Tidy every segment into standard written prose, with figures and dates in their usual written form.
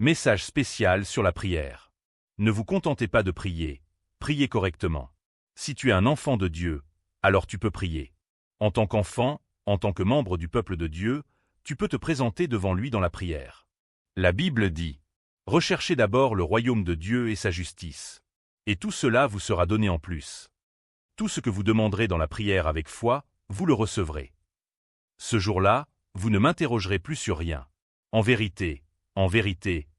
Message spécial sur la prière. Ne vous contentez pas de prier, priez correctement. Si tu es un enfant de Dieu, alors tu peux prier. En tant qu'enfant, en tant que membre du peuple de Dieu, tu peux te présenter devant lui dans la prière. La Bible dit « Recherchez d'abord le royaume de Dieu et sa justice, et tout cela vous sera donné en plus. Tout ce que vous demanderez dans la prière avec foi, vous le recevrez. Ce jour-là, vous ne m'interrogerez plus sur rien. En vérité,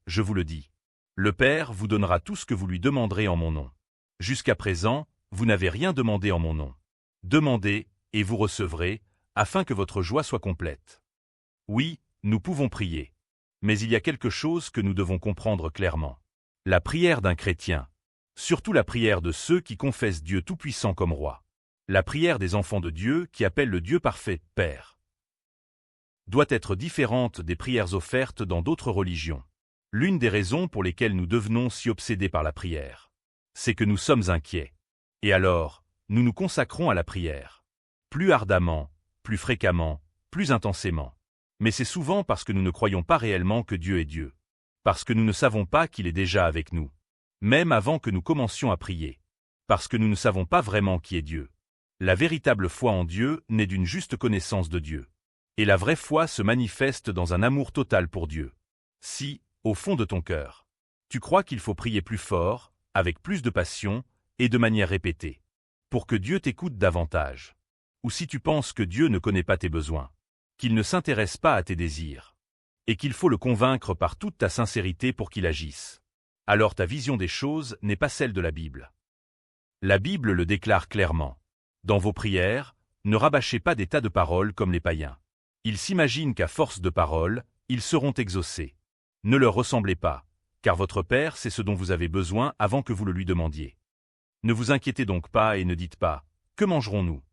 je vous le dis. Le Père vous donnera tout ce que vous lui demanderez en mon nom. Jusqu'à présent, vous n'avez rien demandé en mon nom. Demandez, et vous recevrez, afin que votre joie soit complète. » Oui, nous pouvons prier. Mais il y a quelque chose que nous devons comprendre clairement. La prière d'un chrétien, surtout la prière de ceux qui confessent Dieu Tout-Puissant comme roi, la prière des enfants de Dieu qui appellent le Dieu parfait, Père, doit être différente des prières offertes dans d'autres religions. L'une des raisons pour lesquelles nous devenons si obsédés par la prière, c'est que nous sommes inquiets. Et alors, nous nous consacrons à la prière. Plus ardemment, plus fréquemment, plus intensément. Mais c'est souvent parce que nous ne croyons pas réellement que Dieu est Dieu. Parce que nous ne savons pas qu'il est déjà avec nous. Même avant que nous commencions à prier. Parce que nous ne savons pas vraiment qui est Dieu. La véritable foi en Dieu naît d'une juste connaissance de Dieu. Et la vraie foi se manifeste dans un amour total pour Dieu. Si, au fond de ton cœur, tu crois qu'il faut prier plus fort, avec plus de passion, et de manière répétée, pour que Dieu t'écoute davantage. Ou si tu penses que Dieu ne connaît pas tes besoins, qu'il ne s'intéresse pas à tes désirs, et qu'il faut le convaincre par toute ta sincérité pour qu'il agisse, alors ta vision des choses n'est pas celle de la Bible. La Bible le déclare clairement. Dans vos prières, ne rabâchez pas des tas de paroles comme les païens. Ils s'imaginent qu'à force de paroles, ils seront exaucés. Ne leur ressemblez pas, car votre Père sait ce dont vous avez besoin avant que vous le lui demandiez. Ne vous inquiétez donc pas et ne dites pas « Que mangerons-nous »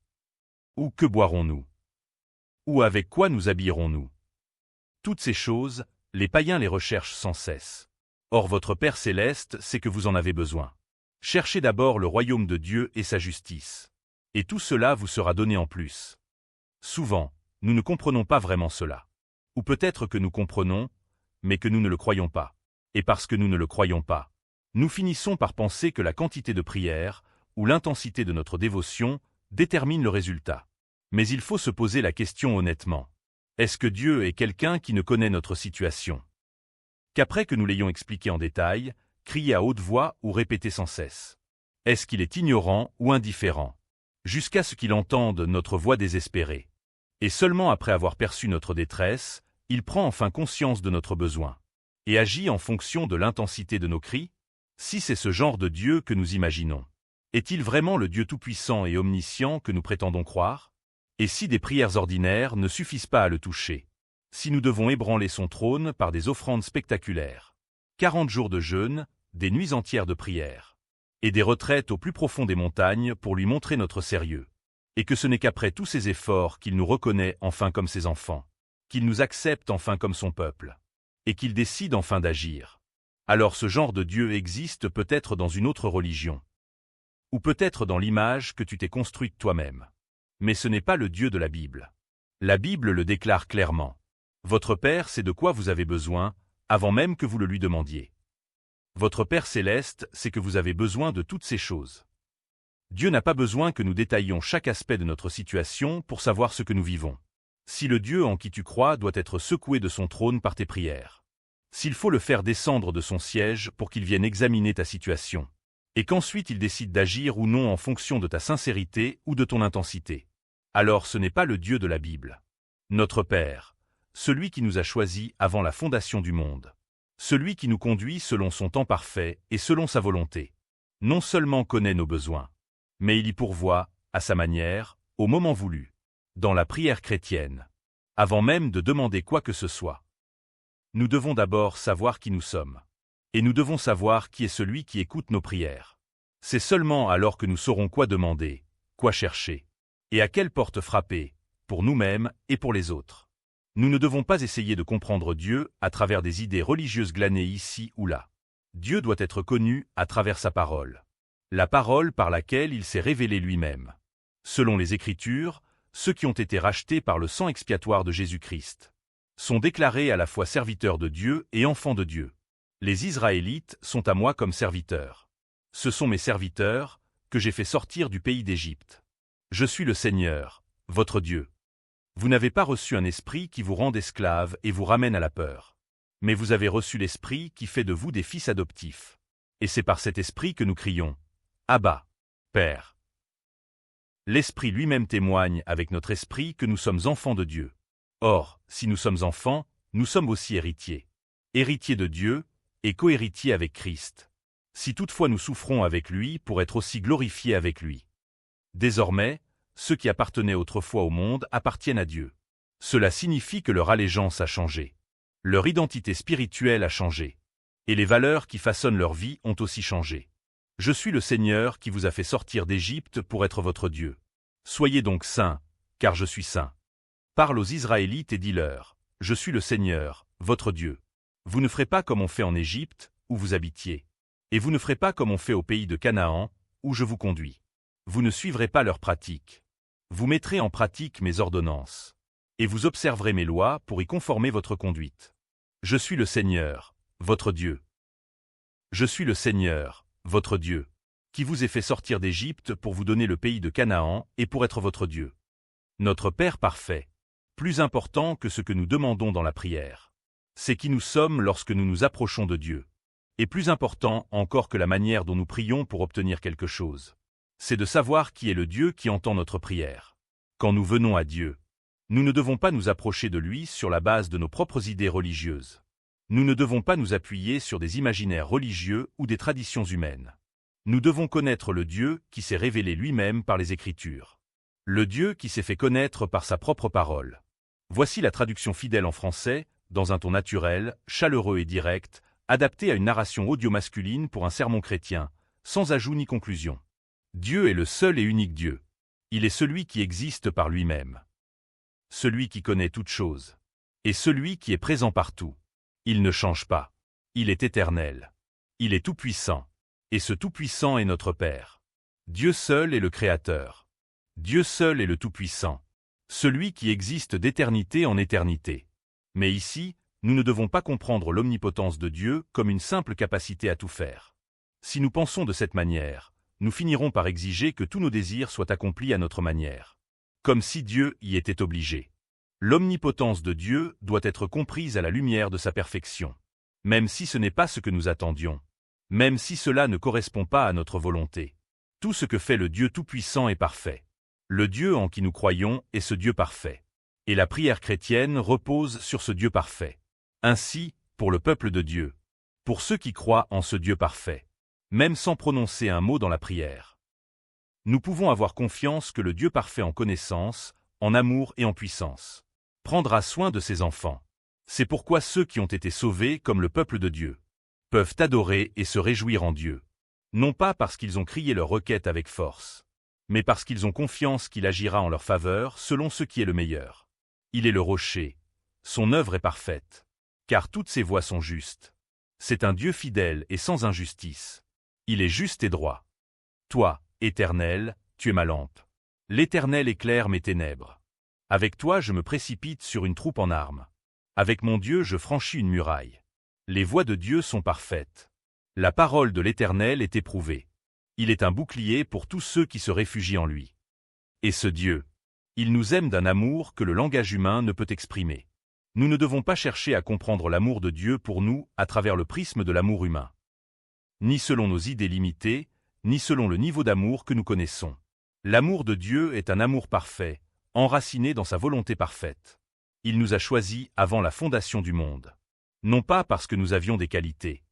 ou « Que boirons-nous » ou « Avec quoi nous habillerons-nous » Toutes ces choses, les païens les recherchent sans cesse. Or votre Père céleste sait que vous en avez besoin. Cherchez d'abord le royaume de Dieu et sa justice. Et tout cela vous sera donné en plus. Souvent, nous ne comprenons pas vraiment cela. Ou peut-être que nous comprenons, mais que nous ne le croyons pas. Et parce que nous ne le croyons pas, nous finissons par penser que la quantité de prière, ou l'intensité de notre dévotion, détermine le résultat. Mais il faut se poser la question honnêtement. Est-ce que Dieu est quelqu'un qui ne connaît notre situation? Qu'après que nous l'ayons expliqué en détail, crier à haute voix ou répéter sans cesse? Est-ce qu'il est ignorant ou indifférent? Jusqu'à ce qu'il entende notre voix désespérée. Et seulement après avoir perçu notre détresse, il prend enfin conscience de notre besoin. Et agit en fonction de l'intensité de nos cris? Si c'est ce genre de Dieu que nous imaginons, est-il vraiment le Dieu tout-puissant et omniscient que nous prétendons croire? Et si des prières ordinaires ne suffisent pas à le toucher? Si nous devons ébranler son trône par des offrandes spectaculaires, 40 jours de jeûne, des nuits entières de prière, et des retraites au plus profond des montagnes pour lui montrer notre sérieux, et que ce n'est qu'après tous ces efforts qu'il nous reconnaît enfin comme ses enfants, qu'il nous accepte enfin comme son peuple, et qu'il décide enfin d'agir, alors ce genre de Dieu existe peut-être dans une autre religion, ou peut-être dans l'image que tu t'es construite toi-même. Mais ce n'est pas le Dieu de la Bible. La Bible le déclare clairement. Votre Père sait de quoi vous avez besoin, avant même que vous le lui demandiez. Votre Père céleste sait que vous avez besoin de toutes ces choses. Dieu n'a pas besoin que nous détaillions chaque aspect de notre situation pour savoir ce que nous vivons. Si le Dieu en qui tu crois doit être secoué de son trône par tes prières, s'il faut le faire descendre de son siège pour qu'il vienne examiner ta situation, et qu'ensuite il décide d'agir ou non en fonction de ta sincérité ou de ton intensité, alors ce n'est pas le Dieu de la Bible. Notre Père, celui qui nous a choisis avant la fondation du monde, celui qui nous conduit selon son temps parfait et selon sa volonté, non seulement connaît nos besoins, mais il y pourvoit, à sa manière, au moment voulu, dans la prière chrétienne, avant même de demander quoi que ce soit. Nous devons d'abord savoir qui nous sommes, et nous devons savoir qui est celui qui écoute nos prières. C'est seulement alors que nous saurons quoi demander, quoi chercher, et à quelle porte frapper, pour nous-mêmes et pour les autres. Nous ne devons pas essayer de comprendre Dieu à travers des idées religieuses glanées ici ou là. Dieu doit être connu à travers sa parole. La parole par laquelle il s'est révélé lui-même. Selon les Écritures, ceux qui ont été rachetés par le sang expiatoire de Jésus-Christ sont déclarés à la fois serviteurs de Dieu et enfants de Dieu. Les Israélites sont à moi comme serviteurs. Ce sont mes serviteurs, que j'ai fait sortir du pays d'Égypte. Je suis le Seigneur, votre Dieu. Vous n'avez pas reçu un esprit qui vous rende esclaves et vous ramène à la peur. Mais vous avez reçu l'esprit qui fait de vous des fils adoptifs. Et c'est par cet esprit que nous crions « Abba, Père ». L'esprit lui-même témoigne avec notre esprit que nous sommes enfants de Dieu. Or, si nous sommes enfants, nous sommes aussi héritiers. Héritiers de Dieu et co-héritiers avec Christ. Si toutefois nous souffrons avec lui pour être aussi glorifiés avec lui. Désormais, ceux qui appartenaient autrefois au monde appartiennent à Dieu. Cela signifie que leur allégeance a changé. Leur identité spirituelle a changé. Et les valeurs qui façonnent leur vie ont aussi changé. Je suis le Seigneur qui vous a fait sortir d'Égypte pour être votre Dieu. Soyez donc saints, car je suis saint. Parle aux Israélites et dis-leur, je suis le Seigneur, votre Dieu. Vous ne ferez pas comme on fait en Égypte, où vous habitiez. Et vous ne ferez pas comme on fait au pays de Canaan, où je vous conduis. Vous ne suivrez pas leurs pratiques. Vous mettrez en pratique mes ordonnances. Et vous observerez mes lois pour y conformer votre conduite. Je suis le Seigneur, votre Dieu. Je suis le Seigneur, votre Dieu, qui vous ai fait sortir d'Égypte pour vous donner le pays de Canaan et pour être votre Dieu. Notre Père parfait, plus important que ce que nous demandons dans la prière. C'est qui nous sommes lorsque nous nous approchons de Dieu. Et plus important encore que la manière dont nous prions pour obtenir quelque chose. C'est de savoir qui est le Dieu qui entend notre prière. Quand nous venons à Dieu, nous ne devons pas nous approcher de lui sur la base de nos propres idées religieuses. Nous ne devons pas nous appuyer sur des imaginaires religieux ou des traditions humaines. Nous devons connaître le Dieu qui s'est révélé lui-même par les Écritures. Le Dieu qui s'est fait connaître par sa propre parole. Voici la traduction fidèle en français, dans un ton naturel, chaleureux et direct, adapté à une narration audio-masculine pour un sermon chrétien, sans ajout ni conclusion. Dieu est le seul et unique Dieu. Il est celui qui existe par lui-même. Celui qui connaît toutes choses. Et celui qui est présent partout. Il ne change pas. Il est éternel. Il est tout-puissant. Et ce tout-puissant est notre Père. Dieu seul est le Créateur. Dieu seul est le Tout-Puissant. Celui qui existe d'éternité en éternité. Mais ici, nous ne devons pas comprendre l'omnipotence de Dieu comme une simple capacité à tout faire. Si nous pensons de cette manière, nous finirons par exiger que tous nos désirs soient accomplis à notre manière. Comme si Dieu y était obligé. L'omnipotence de Dieu doit être comprise à la lumière de sa perfection. Même si ce n'est pas ce que nous attendions. Même si cela ne correspond pas à notre volonté. Tout ce que fait le Dieu Tout-Puissant est parfait. Le Dieu en qui nous croyons est ce Dieu parfait. Et la prière chrétienne repose sur ce Dieu parfait. Ainsi, pour le peuple de Dieu. Pour ceux qui croient en ce Dieu parfait. Même sans prononcer un mot dans la prière. Nous pouvons avoir confiance que le Dieu parfait en connaissance, en amour et en puissance prendra soin de ses enfants. C'est pourquoi ceux qui ont été sauvés comme le peuple de Dieu peuvent adorer et se réjouir en Dieu. Non pas parce qu'ils ont crié leur requête avec force, mais parce qu'ils ont confiance qu'il agira en leur faveur selon ce qui est le meilleur. Il est le rocher. Son œuvre est parfaite. Car toutes ses voies sont justes. C'est un Dieu fidèle et sans injustice. Il est juste et droit. Toi, Éternel, tu es ma lampe. L'Éternel éclaire mes ténèbres. Avec toi je me précipite sur une troupe en armes. Avec mon Dieu je franchis une muraille. Les voies de Dieu sont parfaites. La parole de l'Éternel est éprouvée. Il est un bouclier pour tous ceux qui se réfugient en lui. Et ce Dieu, il nous aime d'un amour que le langage humain ne peut exprimer. Nous ne devons pas chercher à comprendre l'amour de Dieu pour nous à travers le prisme de l'amour humain. Ni selon nos idées limitées, ni selon le niveau d'amour que nous connaissons. L'amour de Dieu est un amour parfait, enraciné dans sa volonté parfaite. Il nous a choisis avant la fondation du monde. Non pas parce que nous avions des qualités.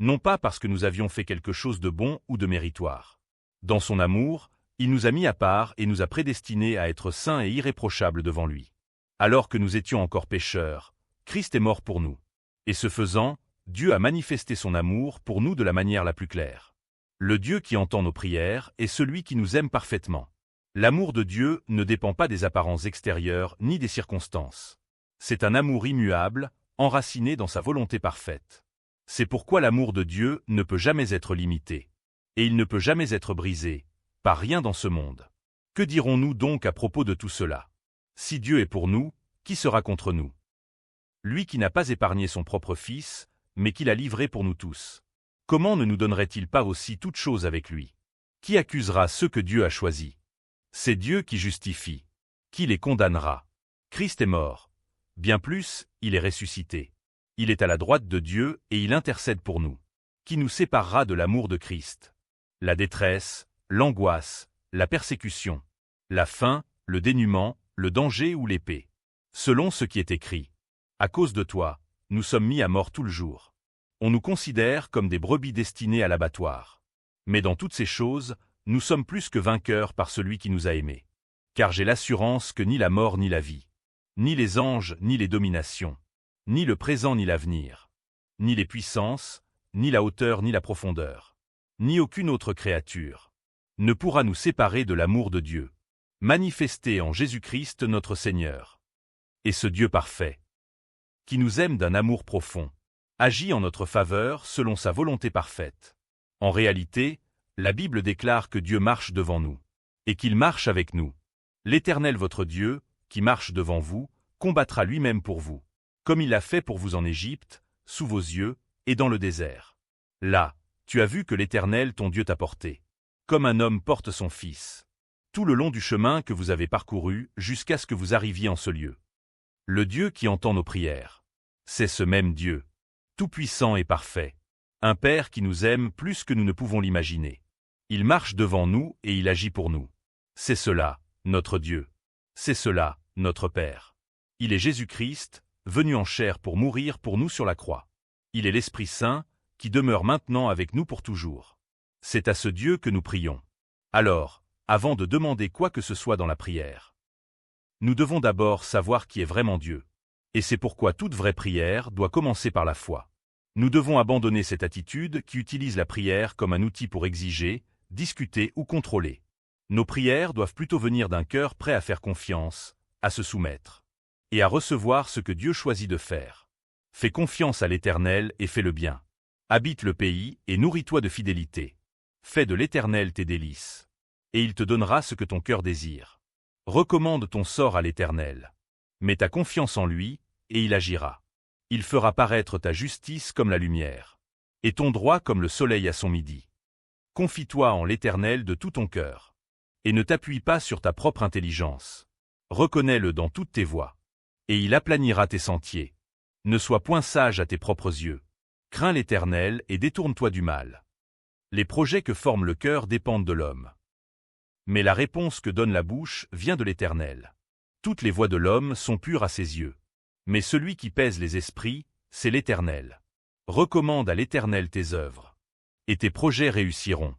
Non pas parce que nous avions fait quelque chose de bon ou de méritoire. Dans son amour, il nous a mis à part et nous a prédestinés à être saints et irréprochables devant lui. Alors que nous étions encore pécheurs, Christ est mort pour nous. Et ce faisant, Dieu a manifesté son amour pour nous de la manière la plus claire. Le Dieu qui entend nos prières est celui qui nous aime parfaitement. L'amour de Dieu ne dépend pas des apparences extérieures ni des circonstances. C'est un amour immuable, enraciné dans sa volonté parfaite. C'est pourquoi l'amour de Dieu ne peut jamais être limité. Et il ne peut jamais être brisé, par rien dans ce monde. Que dirons-nous donc à propos de tout cela? Si Dieu est pour nous, qui sera contre nous? Lui qui n'a pas épargné son propre Fils, mais qu'il a livré pour nous tous. Comment ne nous donnerait-il pas aussi toutes choses avec lui? Qui accusera ceux que Dieu a choisis? C'est Dieu qui justifie. Qui les condamnera? Christ est mort. Bien plus, il est ressuscité. Il est à la droite de Dieu et il intercède pour nous. Qui nous séparera de l'amour de Christ? La détresse, l'angoisse, la persécution, la faim, le dénuement, le danger ou l'épée. Selon ce qui est écrit. À cause de toi, nous sommes mis à mort tout le jour. On nous considère comme des brebis destinées à l'abattoir. Mais dans toutes ces choses, nous sommes plus que vainqueurs par celui qui nous a aimés. Car j'ai l'assurance que ni la mort ni la vie, ni les anges ni les dominations, ni le présent ni l'avenir, ni les puissances, ni la hauteur ni la profondeur, ni aucune autre créature, ne pourra nous séparer de l'amour de Dieu, manifesté en Jésus-Christ notre Seigneur. Et ce Dieu parfait, qui nous aime d'un amour profond, agit en notre faveur selon sa volonté parfaite. En réalité, la Bible déclare que Dieu marche devant nous, et qu'il marche avec nous. L'Éternel votre Dieu, qui marche devant vous, combattra lui-même pour vous, comme il l'a fait pour vous en Égypte, sous vos yeux, et dans le désert. Là, tu as vu que l'Éternel ton Dieu t'a porté, comme un homme porte son fils, tout le long du chemin que vous avez parcouru jusqu'à ce que vous arriviez en ce lieu. Le Dieu qui entend nos prières, c'est ce même Dieu, tout-puissant et parfait, un Père qui nous aime plus que nous ne pouvons l'imaginer. Il marche devant nous et il agit pour nous. C'est cela, notre Dieu. C'est cela, notre Père. Il est Jésus-Christ, venu en chair pour mourir pour nous sur la croix. Il est l'Esprit Saint, qui demeure maintenant avec nous pour toujours. C'est à ce Dieu que nous prions. Alors, avant de demander quoi que ce soit dans la prière, nous devons d'abord savoir qui est vraiment Dieu. Et c'est pourquoi toute vraie prière doit commencer par la foi. Nous devons abandonner cette attitude qui utilise la prière comme un outil pour exiger, discuter ou contrôler. Nos prières doivent plutôt venir d'un cœur prêt à faire confiance, à se soumettre, et à recevoir ce que Dieu choisit de faire. Fais confiance à l'Éternel et fais le bien. Habite le pays et nourris-toi de fidélité. Fais de l'Éternel tes délices, et il te donnera ce que ton cœur désire. Recommande ton sort à l'Éternel. Mets ta confiance en lui, et il agira. Il fera paraître ta justice comme la lumière, et ton droit comme le soleil à son midi. Confie-toi en l'Éternel de tout ton cœur, et ne t'appuie pas sur ta propre intelligence. Reconnais-le dans toutes tes voies, et il aplanira tes sentiers. Ne sois point sage à tes propres yeux. Crains l'Éternel et détourne-toi du mal. Les projets que forme le cœur dépendent de l'homme. Mais la réponse que donne la bouche vient de l'Éternel. Toutes les voies de l'homme sont pures à ses yeux. Mais celui qui pèse les esprits, c'est l'Éternel. Recommande à l'Éternel tes œuvres, et tes projets réussiront.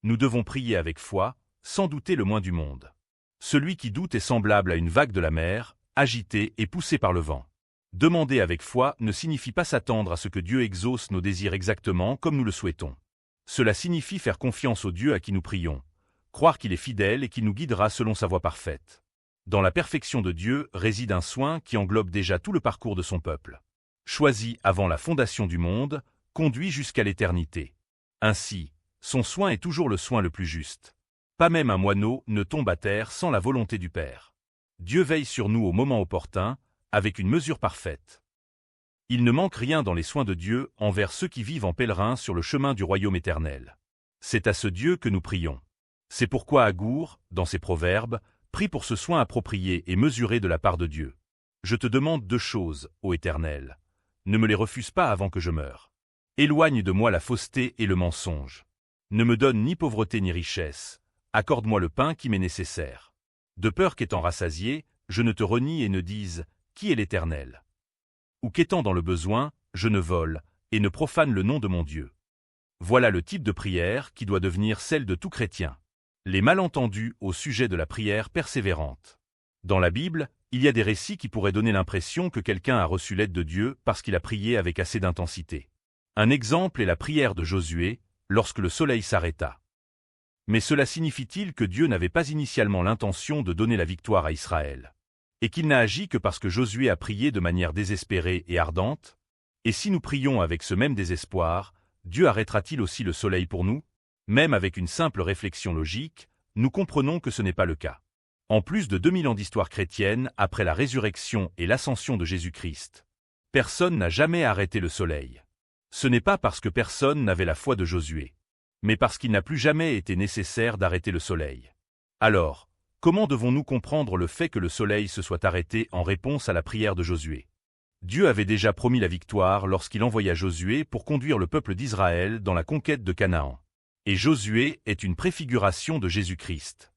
Nous devons prier avec foi, sans douter le moins du monde. Celui qui doute est semblable à une vague de la mer, agitée et poussée par le vent. Demander avec foi ne signifie pas s'attendre à ce que Dieu exauce nos désirs exactement comme nous le souhaitons. Cela signifie faire confiance au Dieu à qui nous prions, croire qu'il est fidèle et qu'il nous guidera selon sa voie parfaite. Dans la perfection de Dieu réside un soin qui englobe déjà tout le parcours de son peuple. Choisi avant la fondation du monde, conduit jusqu'à l'éternité. Ainsi, son soin est toujours le soin le plus juste. Pas même un moineau ne tombe à terre sans la volonté du Père. Dieu veille sur nous au moment opportun, avec une mesure parfaite. Il ne manque rien dans les soins de Dieu envers ceux qui vivent en pèlerin sur le chemin du royaume éternel. C'est à ce Dieu que nous prions. C'est pourquoi Agour, dans ses proverbes, prie pour ce soin approprié et mesuré de la part de Dieu. Je te demande 2 choses, ô Éternel. Ne me les refuse pas avant que je meure. Éloigne de moi la fausseté et le mensonge. Ne me donne ni pauvreté ni richesse. Accorde-moi le pain qui m'est nécessaire. De peur qu'étant rassasié, je ne te renie et ne dise « Qui est l'Éternel ?» Ou qu'étant dans le besoin, je ne vole et ne profane le nom de mon Dieu. Voilà le type de prière qui doit devenir celle de tout chrétien. Les malentendus au sujet de la prière persévérante. Dans la Bible, il y a des récits qui pourraient donner l'impression que quelqu'un a reçu l'aide de Dieu parce qu'il a prié avec assez d'intensité. Un exemple est la prière de Josué, lorsque le soleil s'arrêta. Mais cela signifie-t-il que Dieu n'avait pas initialement l'intention de donner la victoire à Israël? Et qu'il n'a agi que parce que Josué a prié de manière désespérée et ardente? Et si nous prions avec ce même désespoir, Dieu arrêtera-t-il aussi le soleil pour nous? Même avec une simple réflexion logique, nous comprenons que ce n'est pas le cas. En plus de 2000 ans d'histoire chrétienne après la résurrection et l'ascension de Jésus-Christ, personne n'a jamais arrêté le soleil. Ce n'est pas parce que personne n'avait la foi de Josué, mais parce qu'il n'a plus jamais été nécessaire d'arrêter le soleil. Alors, comment devons-nous comprendre le fait que le soleil se soit arrêté en réponse à la prière de Josué? Dieu avait déjà promis la victoire lorsqu'il envoya Josué pour conduire le peuple d'Israël dans la conquête de Canaan. Et Josué est une préfiguration de Jésus-Christ.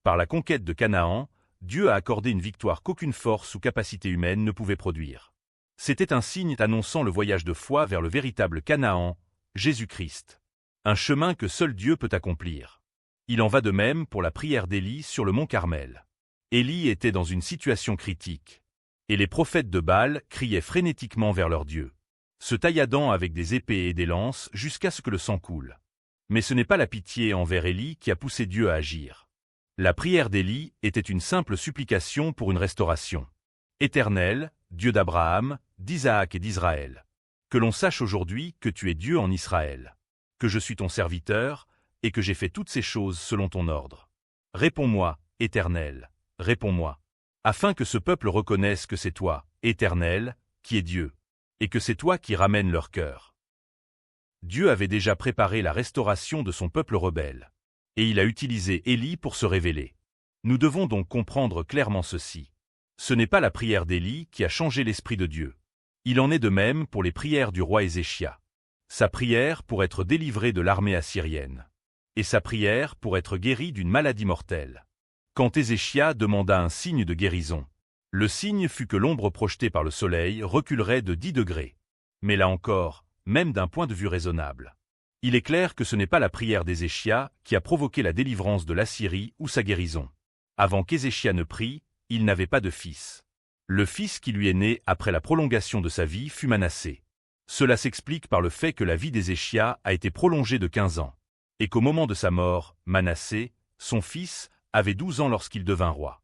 Par la conquête de Canaan, Dieu a accordé une victoire qu'aucune force ou capacité humaine ne pouvait produire. C'était un signe annonçant le voyage de foi vers le véritable Canaan, Jésus-Christ. Un chemin que seul Dieu peut accomplir. Il en va de même pour la prière d'Élie sur le mont Carmel. Élie était dans une situation critique. Et les prophètes de Baal criaient frénétiquement vers leur Dieu, se tailladant avec des épées et des lances jusqu'à ce que le sang coule. Mais ce n'est pas la pitié envers Élie qui a poussé Dieu à agir. La prière d'Élie était une simple supplication pour une restauration. Éternel, Dieu d'Abraham, d'Isaac et d'Israël, que l'on sache aujourd'hui que tu es Dieu en Israël, que je suis ton serviteur, et que j'ai fait toutes ces choses selon ton ordre. Réponds-moi, Éternel, réponds-moi, afin que ce peuple reconnaisse que c'est toi, Éternel, qui es Dieu, et que c'est toi qui ramènes leur cœur. Dieu avait déjà préparé la restauration de son peuple rebelle, et il a utilisé Élie pour se révéler. Nous devons donc comprendre clairement ceci. Ce n'est pas la prière d'Élie qui a changé l'esprit de Dieu. Il en est de même pour les prières du roi Ézéchia. Sa prière pour être délivré de l'armée assyrienne. Et sa prière pour être guéri d'une maladie mortelle. Quand Ézéchia demanda un signe de guérison, le signe fut que l'ombre projetée par le soleil reculerait de 10 degrés. Mais là encore, même d'un point de vue raisonnable. Il est clair que ce n'est pas la prière d'Ézéchia qui a provoqué la délivrance de l'Assyrie ou sa guérison. Avant qu'Ézéchia ne prie, il n'avait pas de fils. Le fils qui lui est né après la prolongation de sa vie fut Manassé. Cela s'explique par le fait que la vie d'Ézéchia a été prolongée de 15 ans, et qu'au moment de sa mort, Manassé, son fils, avait 12 ans lorsqu'il devint roi.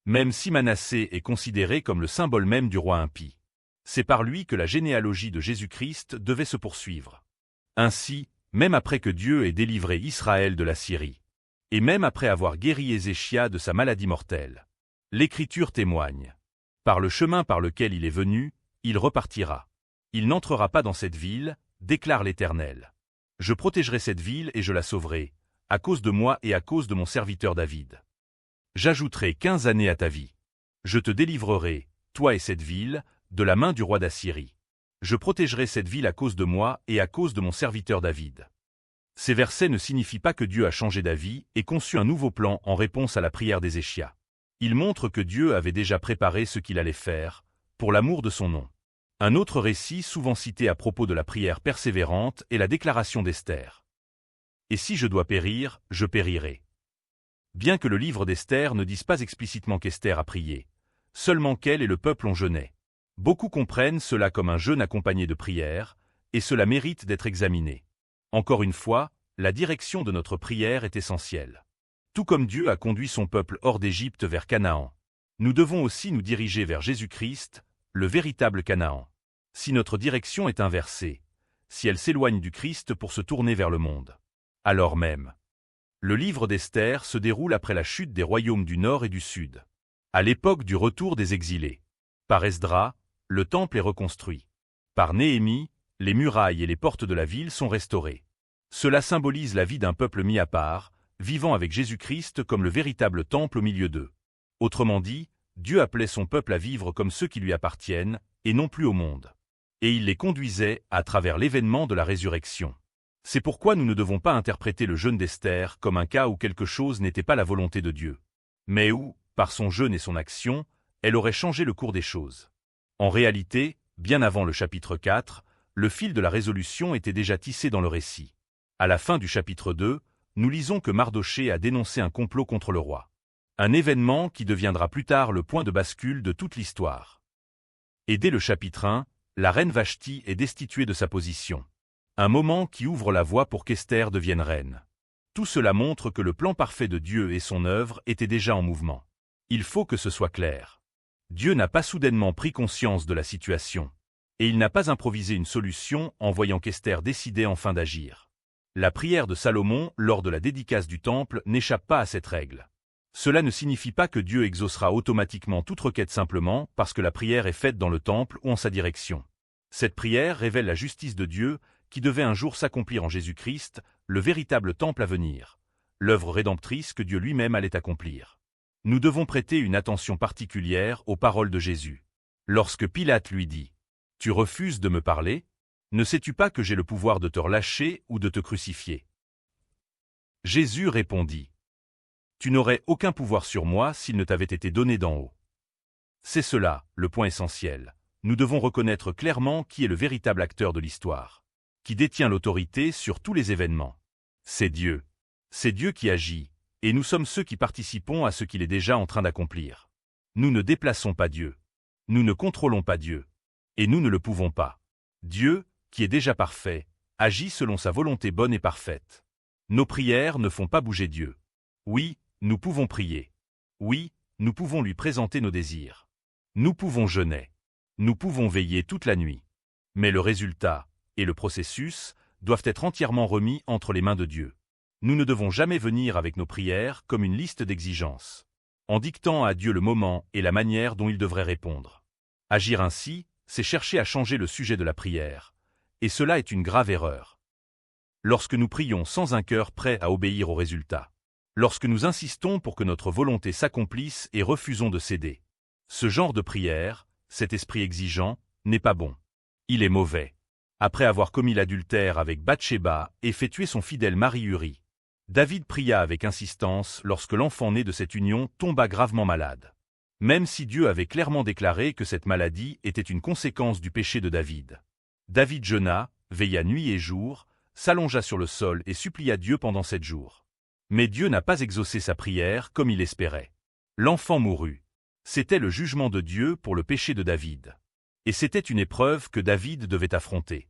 Même si Manassé est considéré comme le symbole même du roi impie, c'est par lui que la généalogie de Jésus-Christ devait se poursuivre. Ainsi, même après que Dieu ait délivré Israël de la Syrie, et même après avoir guéri Ézéchia de sa maladie mortelle, l'Écriture témoigne. Par le chemin par lequel il est venu, il repartira. Il n'entrera pas dans cette ville, déclare l'Éternel. Je protégerai cette ville et je la sauverai, à cause de moi et à cause de mon serviteur David. J'ajouterai 15 années à ta vie. Je te délivrerai, toi et cette ville, de la main du roi d'Assyrie. Je protégerai cette ville à cause de moi et à cause de mon serviteur David. Ces versets ne signifient pas que Dieu a changé d'avis et conçu un nouveau plan en réponse à la prière d'Ézéchia. Ils montrent que Dieu avait déjà préparé ce qu'il allait faire, pour l'amour de son nom. Un autre récit souvent cité à propos de la prière persévérante est la déclaration d'Esther. Et si je dois périr, je périrai. Bien que le livre d'Esther ne dise pas explicitement qu'Esther a prié, seulement qu'elle et le peuple ont jeûné. Beaucoup comprennent cela comme un jeûne accompagné de prière, et cela mérite d'être examiné. Encore une fois, la direction de notre prière est essentielle. Tout comme Dieu a conduit son peuple hors d'Égypte vers Canaan, nous devons aussi nous diriger vers Jésus-Christ, le véritable Canaan. Si notre direction est inversée, si elle s'éloigne du Christ pour se tourner vers le monde, alors même. Le livre d'Esther se déroule après la chute des royaumes du Nord et du Sud, à l'époque du retour des exilés. Par Esdras, le temple est reconstruit. Par Néhémie, les murailles et les portes de la ville sont restaurées. Cela symbolise la vie d'un peuple mis à part, vivant avec Jésus-Christ comme le véritable temple au milieu d'eux. Autrement dit, Dieu appelait son peuple à vivre comme ceux qui lui appartiennent, et non plus au monde. Et il les conduisait à travers l'événement de la résurrection. C'est pourquoi nous ne devons pas interpréter le jeûne d'Esther comme un cas où quelque chose n'était pas la volonté de Dieu, mais où, par son jeûne et son action, elle aurait changé le cours des choses. En réalité, bien avant le chapitre 4, le fil de la résolution était déjà tissé dans le récit. À la fin du chapitre 2, nous lisons que Mardochée a dénoncé un complot contre le roi. Un événement qui deviendra plus tard le point de bascule de toute l'histoire. Et dès le chapitre 1, la reine Vashti est destituée de sa position. Un moment qui ouvre la voie pour qu'Esther devienne reine. Tout cela montre que le plan parfait de Dieu et son œuvre étaient déjà en mouvement. Il faut que ce soit clair. Dieu n'a pas soudainement pris conscience de la situation. Et il n'a pas improvisé une solution en voyant qu'Esther décidait enfin d'agir. La prière de Salomon lors de la dédicace du temple n'échappe pas à cette règle. Cela ne signifie pas que Dieu exaucera automatiquement toute requête simplement parce que la prière est faite dans le temple ou en sa direction. Cette prière révèle la justice de Dieu qui devait un jour s'accomplir en Jésus-Christ, le véritable temple à venir, l'œuvre rédemptrice que Dieu lui-même allait accomplir. Nous devons prêter une attention particulière aux paroles de Jésus. Lorsque Pilate lui dit « Tu refuses de me parler? Ne sais-tu pas que j'ai le pouvoir de te relâcher ou de te crucifier ?» Jésus répondit « Tu n'aurais aucun pouvoir sur moi s'il ne t'avait été donné d'en haut. » C'est cela, le point essentiel. Nous devons reconnaître clairement qui est le véritable acteur de l'histoire, qui détient l'autorité sur tous les événements. C'est Dieu. C'est Dieu qui agit, et nous sommes ceux qui participons à ce qu'il est déjà en train d'accomplir. Nous ne déplaçons pas Dieu. Nous ne contrôlons pas Dieu. Et nous ne le pouvons pas. Dieu, qui est déjà parfait, agit selon sa volonté bonne et parfaite. Nos prières ne font pas bouger Dieu. Oui, nous pouvons prier. Oui, nous pouvons lui présenter nos désirs. Nous pouvons jeûner. Nous pouvons veiller toute la nuit. Mais le résultat et le processus doivent être entièrement remis entre les mains de Dieu. Nous ne devons jamais venir avec nos prières comme une liste d'exigences, en dictant à Dieu le moment et la manière dont il devrait répondre. Agir ainsi, c'est chercher à changer le sujet de la prière, et cela est une grave erreur. Lorsque nous prions sans un cœur prêt à obéir au résultat, lorsque nous insistons pour que notre volonté s'accomplisse et refusons de céder, ce genre de prière, cet esprit exigeant, n'est pas bon. Il est mauvais. Après avoir commis l'adultère avec Bathsheba et fait tuer son fidèle mari Uri, David pria avec insistance lorsque l'enfant né de cette union tomba gravement malade. Même si Dieu avait clairement déclaré que cette maladie était une conséquence du péché de David. David jeûna, veilla nuit et jour, s'allongea sur le sol et supplia Dieu pendant 7 jours. Mais Dieu n'a pas exaucé sa prière comme il espérait. L'enfant mourut. C'était le jugement de Dieu pour le péché de David. Et c'était une épreuve que David devait affronter.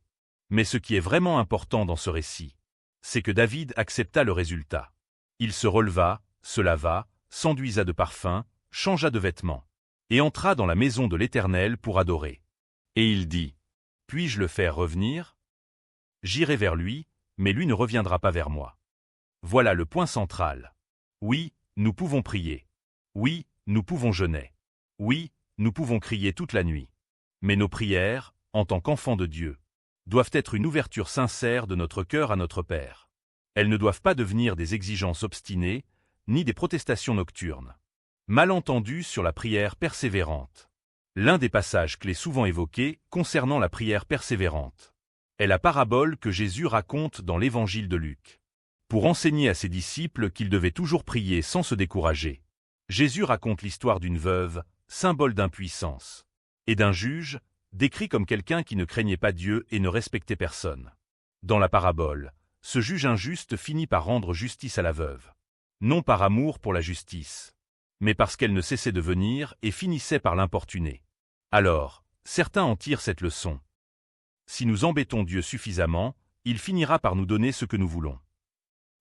Mais ce qui est vraiment important dans ce récit, c'est que David accepta le résultat. Il se releva, se lava, s'enduisa de parfum, changea de vêtements, et entra dans la maison de l'Éternel pour adorer. Et il dit, « Puis-je le faire revenir? J'irai vers lui, mais lui ne reviendra pas vers moi. » Voilà le point central. Oui, nous pouvons prier. Oui, nous pouvons jeûner. Oui, nous pouvons crier toute la nuit. Mais nos prières, en tant qu'enfants de Dieu, doivent être une ouverture sincère de notre cœur à notre Père. Elles ne doivent pas devenir des exigences obstinées, ni des protestations nocturnes. Malentendu sur la prière persévérante. L'un des passages clés souvent évoqués concernant la prière persévérante est la parabole que Jésus raconte dans l'Évangile de Luc. Pour enseigner à ses disciples qu'ils devaient toujours prier sans se décourager, Jésus raconte l'histoire d'une veuve, symbole d'impuissance, et d'un juge, décrit comme quelqu'un qui ne craignait pas Dieu et ne respectait personne. Dans la parabole, ce juge injuste finit par rendre justice à la veuve. Non par amour pour la justice, mais parce qu'elle ne cessait de venir et finissait par l'importuner. Alors, certains en tirent cette leçon. Si nous embêtons Dieu suffisamment, il finira par nous donner ce que nous voulons.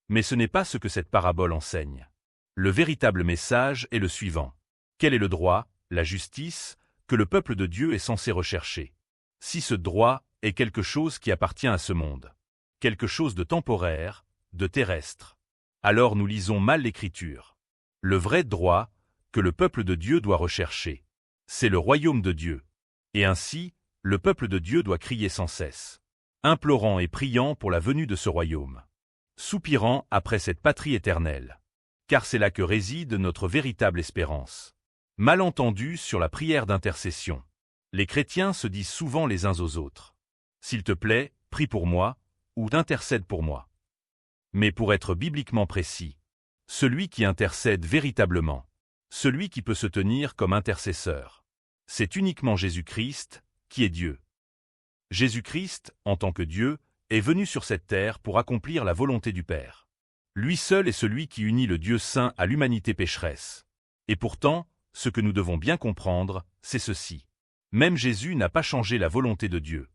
Mais ce n'est pas ce que cette parabole enseigne. Le véritable message est le suivant. Quel est le droit, la justice, que le peuple de Dieu est censé rechercher? Si ce droit est quelque chose qui appartient à ce monde, quelque chose de temporaire, de terrestre, alors nous lisons mal l'Écriture. Le vrai droit que le peuple de Dieu doit rechercher, c'est le royaume de Dieu. Et ainsi, le peuple de Dieu doit crier sans cesse, implorant et priant pour la venue de ce royaume, soupirant après cette patrie éternelle, car c'est là que réside notre véritable espérance. Malentendu sur la prière d'intercession. Les chrétiens se disent souvent les uns aux autres, « S'il te plaît, prie pour moi » ou « Intercède pour moi ». Mais pour être bibliquement précis, celui qui intercède véritablement, celui qui peut se tenir comme intercesseur, c'est uniquement Jésus-Christ, qui est Dieu. Jésus-Christ, en tant que Dieu, est venu sur cette terre pour accomplir la volonté du Père. Lui seul est celui qui unit le Dieu saint à l'humanité pécheresse. Et pourtant, ce que nous devons bien comprendre, c'est ceci. Même Jésus n'a pas changé la volonté de Dieu.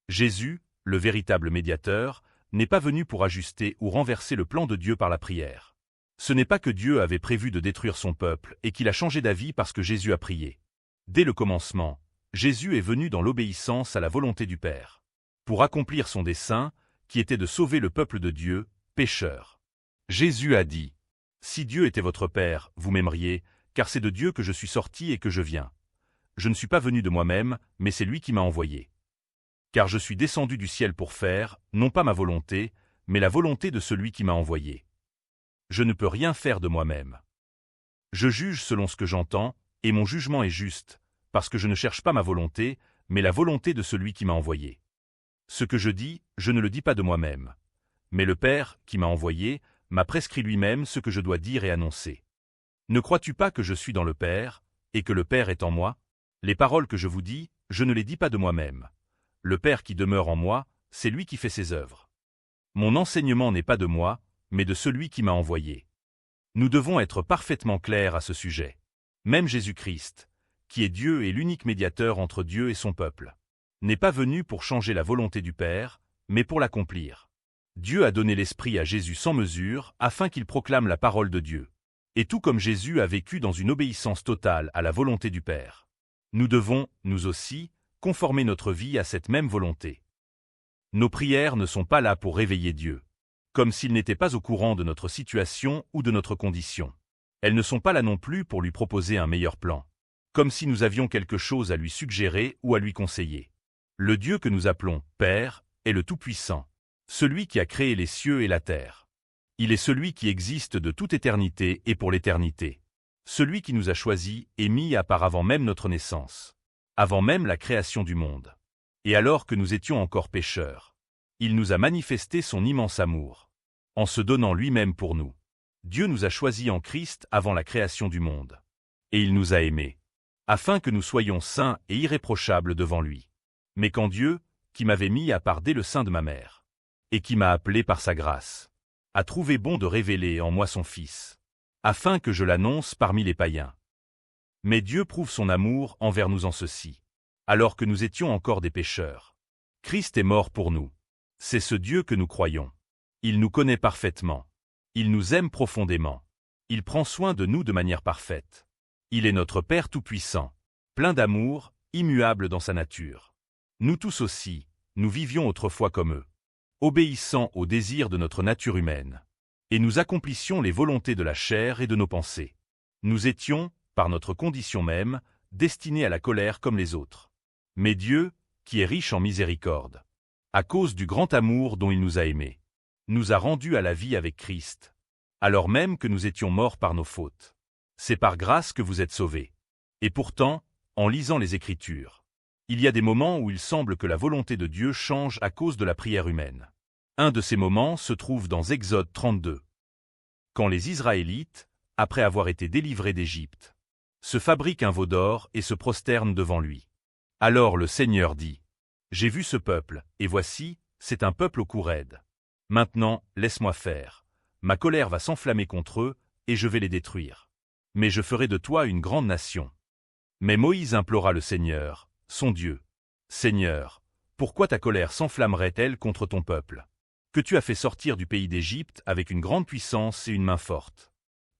Jésus, le véritable médiateur, n'est pas venu pour ajuster ou renverser le plan de Dieu par la prière. Ce n'est pas que Dieu avait prévu de détruire son peuple et qu'il a changé d'avis parce que Jésus a prié. Dès le commencement, Jésus est venu dans l'obéissance à la volonté du Père, pour accomplir son dessein, qui était de sauver le peuple de Dieu, pécheur. Jésus a dit, « Si Dieu était votre Père, vous m'aimeriez, car c'est de Dieu que je suis sorti et que je viens. Je ne suis pas venu de moi-même, mais c'est lui qui m'a envoyé. » Car je suis descendu du ciel pour faire, non pas ma volonté, mais la volonté de celui qui m'a envoyé. Je ne peux rien faire de moi-même. Je juge selon ce que j'entends, et mon jugement est juste, parce que je ne cherche pas ma volonté, mais la volonté de celui qui m'a envoyé. Ce que je dis, je ne le dis pas de moi-même. Mais le Père, qui m'a envoyé, m'a prescrit lui-même ce que je dois dire et annoncer. Ne crois-tu pas que je suis dans le Père, et que le Père est en moi? Les paroles que je vous dis, je ne les dis pas de moi-même. Le Père qui demeure en moi, c'est lui qui fait ses œuvres. Mon enseignement n'est pas de moi, mais de celui qui m'a envoyé. Nous devons être parfaitement clairs à ce sujet. Même Jésus-Christ, qui est Dieu et l'unique médiateur entre Dieu et son peuple, n'est pas venu pour changer la volonté du Père, mais pour l'accomplir. Dieu a donné l'Esprit à Jésus sans mesure afin qu'il proclame la parole de Dieu. Et tout comme Jésus a vécu dans une obéissance totale à la volonté du Père, nous devons, nous aussi, conformer notre vie à cette même volonté. Nos prières ne sont pas là pour réveiller Dieu, comme s'il n'était pas au courant de notre situation ou de notre condition. Elles ne sont pas là non plus pour lui proposer un meilleur plan, comme si nous avions quelque chose à lui suggérer ou à lui conseiller. Le Dieu que nous appelons Père est le Tout-Puissant, celui qui a créé les cieux et la terre. Il est celui qui existe de toute éternité et pour l'éternité. Celui qui nous a choisis et mis à part avant même notre naissance, avant même la création du monde. Et alors que nous étions encore pécheurs, il nous a manifesté son immense amour, en se donnant lui-même pour nous. Dieu nous a choisis en Christ avant la création du monde. Et il nous a aimés, afin que nous soyons saints et irréprochables devant lui. Mais quand Dieu, qui m'avait mis à part dès le sein de ma mère, et qui m'a appelé par sa grâce, a trouvé bon de révéler en moi son Fils, afin que je l'annonce parmi les païens. Mais Dieu prouve son amour envers nous en ceci. Alors que nous étions encore des pécheurs, Christ est mort pour nous. C'est ce Dieu que nous croyons. Il nous connaît parfaitement. Il nous aime profondément. Il prend soin de nous de manière parfaite. Il est notre Père tout-puissant, plein d'amour, immuable dans sa nature. Nous tous aussi, nous vivions autrefois comme eux, obéissant aux désirs de notre nature humaine. Et nous accomplissions les volontés de la chair et de nos pensées. Nous étions, par notre condition même, destinés à la colère comme les autres. Mais Dieu, qui est riche en miséricorde, à cause du grand amour dont il nous a aimés, nous a rendus à la vie avec Christ, alors même que nous étions morts par nos fautes. C'est par grâce que vous êtes sauvés. Et pourtant, en lisant les Écritures, il y a des moments où il semble que la volonté de Dieu change à cause de la prière humaine. Un de ces moments se trouve dans Exode 32. Quand les Israélites, après avoir été délivrés d'Égypte, se fabriquent un veau d'or et se prosternent devant lui. Alors le Seigneur dit, « J'ai vu ce peuple, et voici, c'est un peuple au cou raide. Maintenant, laisse-moi faire. Ma colère va s'enflammer contre eux, et je vais les détruire. Mais je ferai de toi une grande nation. » Mais Moïse implora le Seigneur, son Dieu. « Seigneur, pourquoi ta colère s'enflammerait-elle contre ton peuple, que tu as fait sortir du pays d'Égypte avec une grande puissance et une main forte?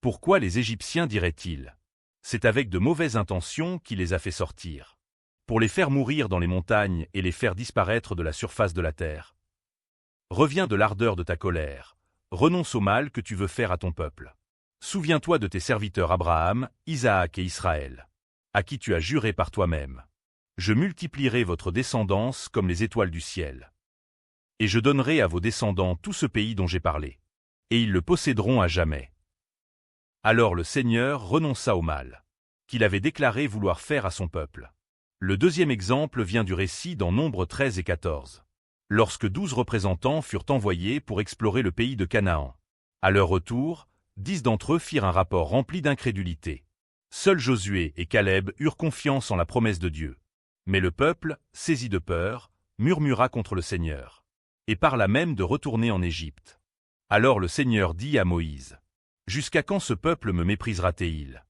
Pourquoi les Égyptiens diraient-ils, c'est avec de mauvaises intentions qu'il les a fait sortir, pour les faire mourir dans les montagnes et les faire disparaître de la surface de la terre? Reviens de l'ardeur de ta colère, renonce au mal que tu veux faire à ton peuple. Souviens-toi de tes serviteurs Abraham, Isaac et Israël, à qui tu as juré par toi-même. Je multiplierai votre descendance comme les étoiles du ciel. Et je donnerai à vos descendants tout ce pays dont j'ai parlé, et ils le posséderont à jamais. Alors le Seigneur renonça au mal qu'il avait déclaré vouloir faire à son peuple. Le deuxième exemple vient du récit dans Nombres 13 et 14. Lorsque 12 représentants furent envoyés pour explorer le pays de Canaan. À leur retour, 10 d'entre eux firent un rapport rempli d'incrédulité. Seuls Josué et Caleb eurent confiance en la promesse de Dieu. Mais le peuple, saisi de peur, murmura contre le Seigneur, et parla même de retourner en Égypte. Alors le Seigneur dit à Moïse, « Jusqu'à quand ce peuple me méprisera-t-il?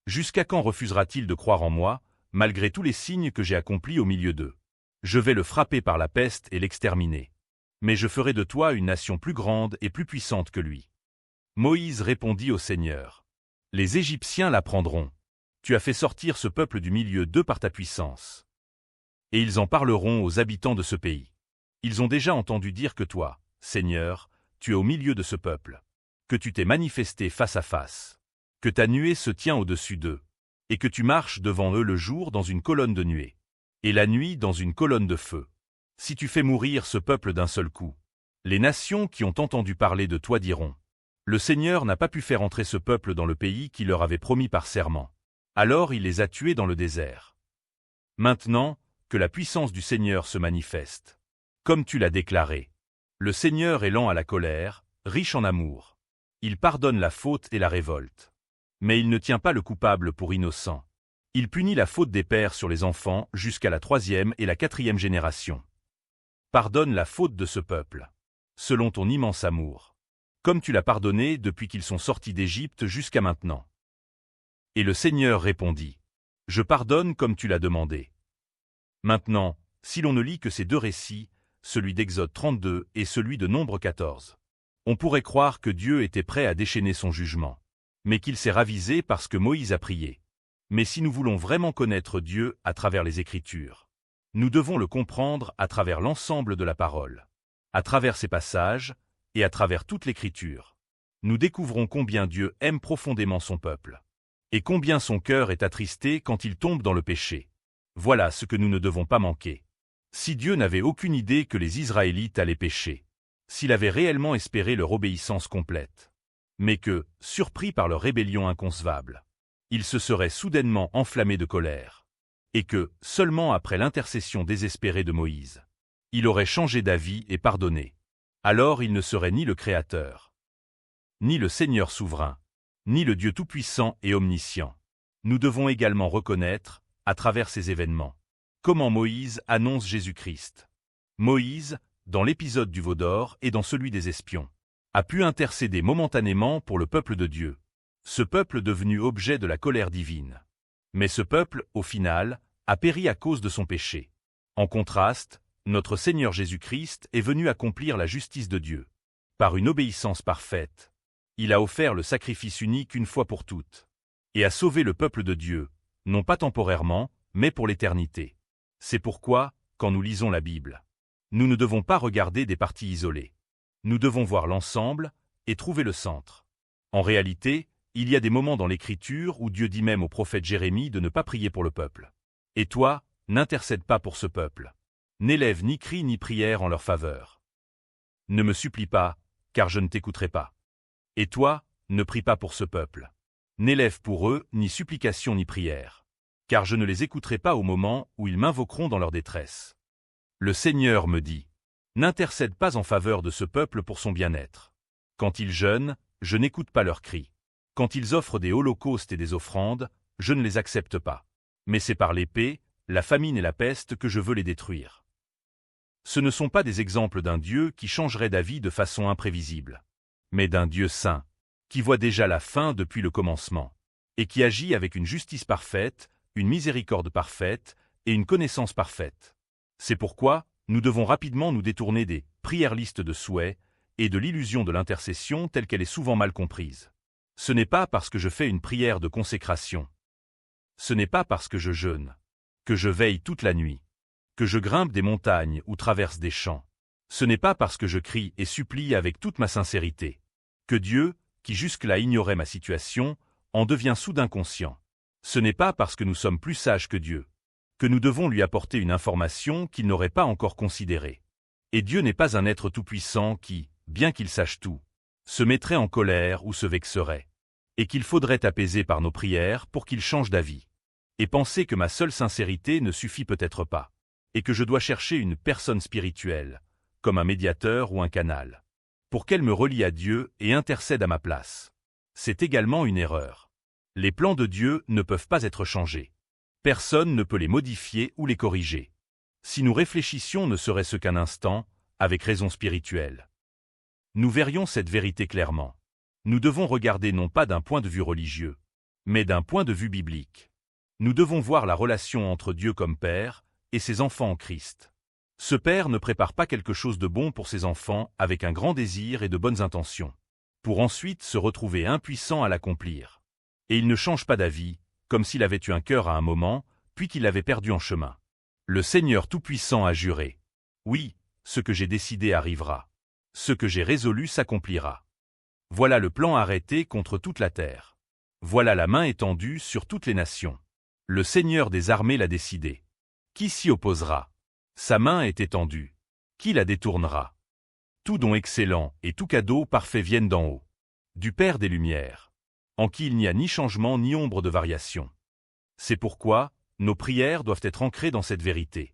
Jusqu'à quand refusera-t-il de croire en moi, malgré tous les signes que j'ai accomplis au milieu d'eux? Je vais le frapper par la peste et l'exterminer. Mais je ferai de toi une nation plus grande et plus puissante que lui. » Moïse répondit au Seigneur, « Les Égyptiens l'apprendront. Tu as fait sortir ce peuple du milieu d'eux par ta puissance. Et ils en parleront aux habitants de ce pays. Ils ont déjà entendu dire que toi, Seigneur, tu es au milieu de ce peuple, que tu t'es manifesté face à face, que ta nuée se tient au-dessus d'eux, et que tu marches devant eux le jour dans une colonne de nuée, et la nuit dans une colonne de feu. Si tu fais mourir ce peuple d'un seul coup, les nations qui ont entendu parler de toi diront: le Seigneur n'a pas pu faire entrer ce peuple dans le pays qu'il leur avait promis par serment. Alors il les a tués dans le désert. Maintenant, que la puissance du Seigneur se manifeste. Comme tu l'as déclaré. Le Seigneur est lent à la colère, riche en amour. Il pardonne la faute et la révolte. Mais il ne tient pas le coupable pour innocent. Il punit la faute des pères sur les enfants jusqu'à la 3e et la 4e génération. Pardonne la faute de ce peuple, selon ton immense amour, comme tu l'as pardonné depuis qu'ils sont sortis d'Égypte jusqu'à maintenant. Et le Seigneur répondit: je pardonne comme tu l'as demandé. Maintenant, si l'on ne lit que ces deux récits, celui d'Exode 32 et celui de Nombre 14, on pourrait croire que Dieu était prêt à déchaîner son jugement, mais qu'il s'est ravisé parce que Moïse a prié. Mais si nous voulons vraiment connaître Dieu à travers les Écritures, nous devons le comprendre à travers l'ensemble de la parole. À travers ces passages, et à travers toute l'Écriture, nous découvrons combien Dieu aime profondément son peuple, et combien son cœur est attristé quand il tombe dans le péché. Voilà ce que nous ne devons pas manquer. Si Dieu n'avait aucune idée que les Israélites allaient pécher, s'il avait réellement espéré leur obéissance complète, mais que, surpris par leur rébellion inconcevable, il se serait soudainement enflammé de colère, et que, seulement après l'intercession désespérée de Moïse, il aurait changé d'avis et pardonné, alors il ne serait ni le Créateur, ni le Seigneur souverain, ni le Dieu tout-puissant et omniscient. Nous devons également reconnaître, à travers ces événements, comment Moïse annonce Jésus-Christ. Moïse, dans l'épisode du veau d'or et dans celui des espions, a pu intercéder momentanément pour le peuple de Dieu, ce peuple devenu objet de la colère divine. Mais ce peuple, au final, a péri à cause de son péché. En contraste, notre Seigneur Jésus-Christ est venu accomplir la justice de Dieu. Par une obéissance parfaite, il a offert le sacrifice unique une fois pour toutes, et a sauvé le peuple de Dieu, non pas temporairement, mais pour l'éternité. C'est pourquoi, quand nous lisons la Bible, nous ne devons pas regarder des parties isolées. Nous devons voir l'ensemble et trouver le centre. En réalité, il y a des moments dans l'Écriture où Dieu dit même au prophète Jérémie de ne pas prier pour le peuple. Et toi, n'intercède pas pour ce peuple. N'élève ni cri ni prière en leur faveur. Ne me supplie pas, car je ne t'écouterai pas. Et toi, ne prie pas pour ce peuple. N'élève pour eux ni supplication ni prière, car je ne les écouterai pas au moment où ils m'invoqueront dans leur détresse. Le Seigneur me dit: n'intercède pas en faveur de ce peuple pour son bien-être. Quand ils jeûnent, je n'écoute pas leurs cris. Quand ils offrent des holocaustes et des offrandes, je ne les accepte pas. Mais c'est par l'épée, la famine et la peste que je veux les détruire. Ce ne sont pas des exemples d'un Dieu qui changerait d'avis de façon imprévisible, mais d'un Dieu saint, qui voit déjà la fin depuis le commencement, et qui agit avec une justice parfaite, une miséricorde parfaite et une connaissance parfaite. C'est pourquoi nous devons rapidement nous détourner des prières listes de souhaits et de l'illusion de l'intercession telle qu'elle est souvent mal comprise. Ce n'est pas parce que je fais une prière de consécration, ce n'est pas parce que je jeûne, que je veille toute la nuit, que je grimpe des montagnes ou traverse des champs. Ce n'est pas parce que je crie et supplie avec toute ma sincérité, que Dieu, qui jusque-là ignorait ma situation, en devient soudain conscient. Ce n'est pas parce que nous sommes plus sages que Dieu, que nous devons lui apporter une information qu'il n'aurait pas encore considérée. Et Dieu n'est pas un être tout-puissant qui, bien qu'il sache tout, se mettrait en colère ou se vexerait, et qu'il faudrait apaiser par nos prières pour qu'il change d'avis. Et penser que ma seule sincérité ne suffit peut-être pas, et que je dois chercher une personne spirituelle, comme un médiateur ou un canal, pour qu'elle me relie à Dieu et intercède à ma place. C'est également une erreur. Les plans de Dieu ne peuvent pas être changés. Personne ne peut les modifier ou les corriger. Si nous réfléchissions ne serait-ce qu'un instant, avec raison spirituelle, nous verrions cette vérité clairement. Nous devons regarder non pas d'un point de vue religieux, mais d'un point de vue biblique. Nous devons voir la relation entre Dieu comme Père et ses enfants en Christ. Ce Père ne prépare pas quelque chose de bon pour ses enfants avec un grand désir et de bonnes intentions, pour ensuite se retrouver impuissant à l'accomplir. Et il ne change pas d'avis, comme s'il avait eu un cœur à un moment, puis qu'il l'avait perdu en chemin. Le Seigneur Tout-Puissant a juré: oui, ce que j'ai décidé arrivera. Ce que j'ai résolu s'accomplira. Voilà le plan arrêté contre toute la terre. Voilà la main étendue sur toutes les nations. Le Seigneur des armées l'a décidé. Qui s'y opposera? Sa main est étendue. Qui la détournera? Tout don excellent et tout cadeau parfait viennent d'en haut, du Père des Lumières, en qui il n'y a ni changement ni ombre de variation. C'est pourquoi nos prières doivent être ancrées dans cette vérité.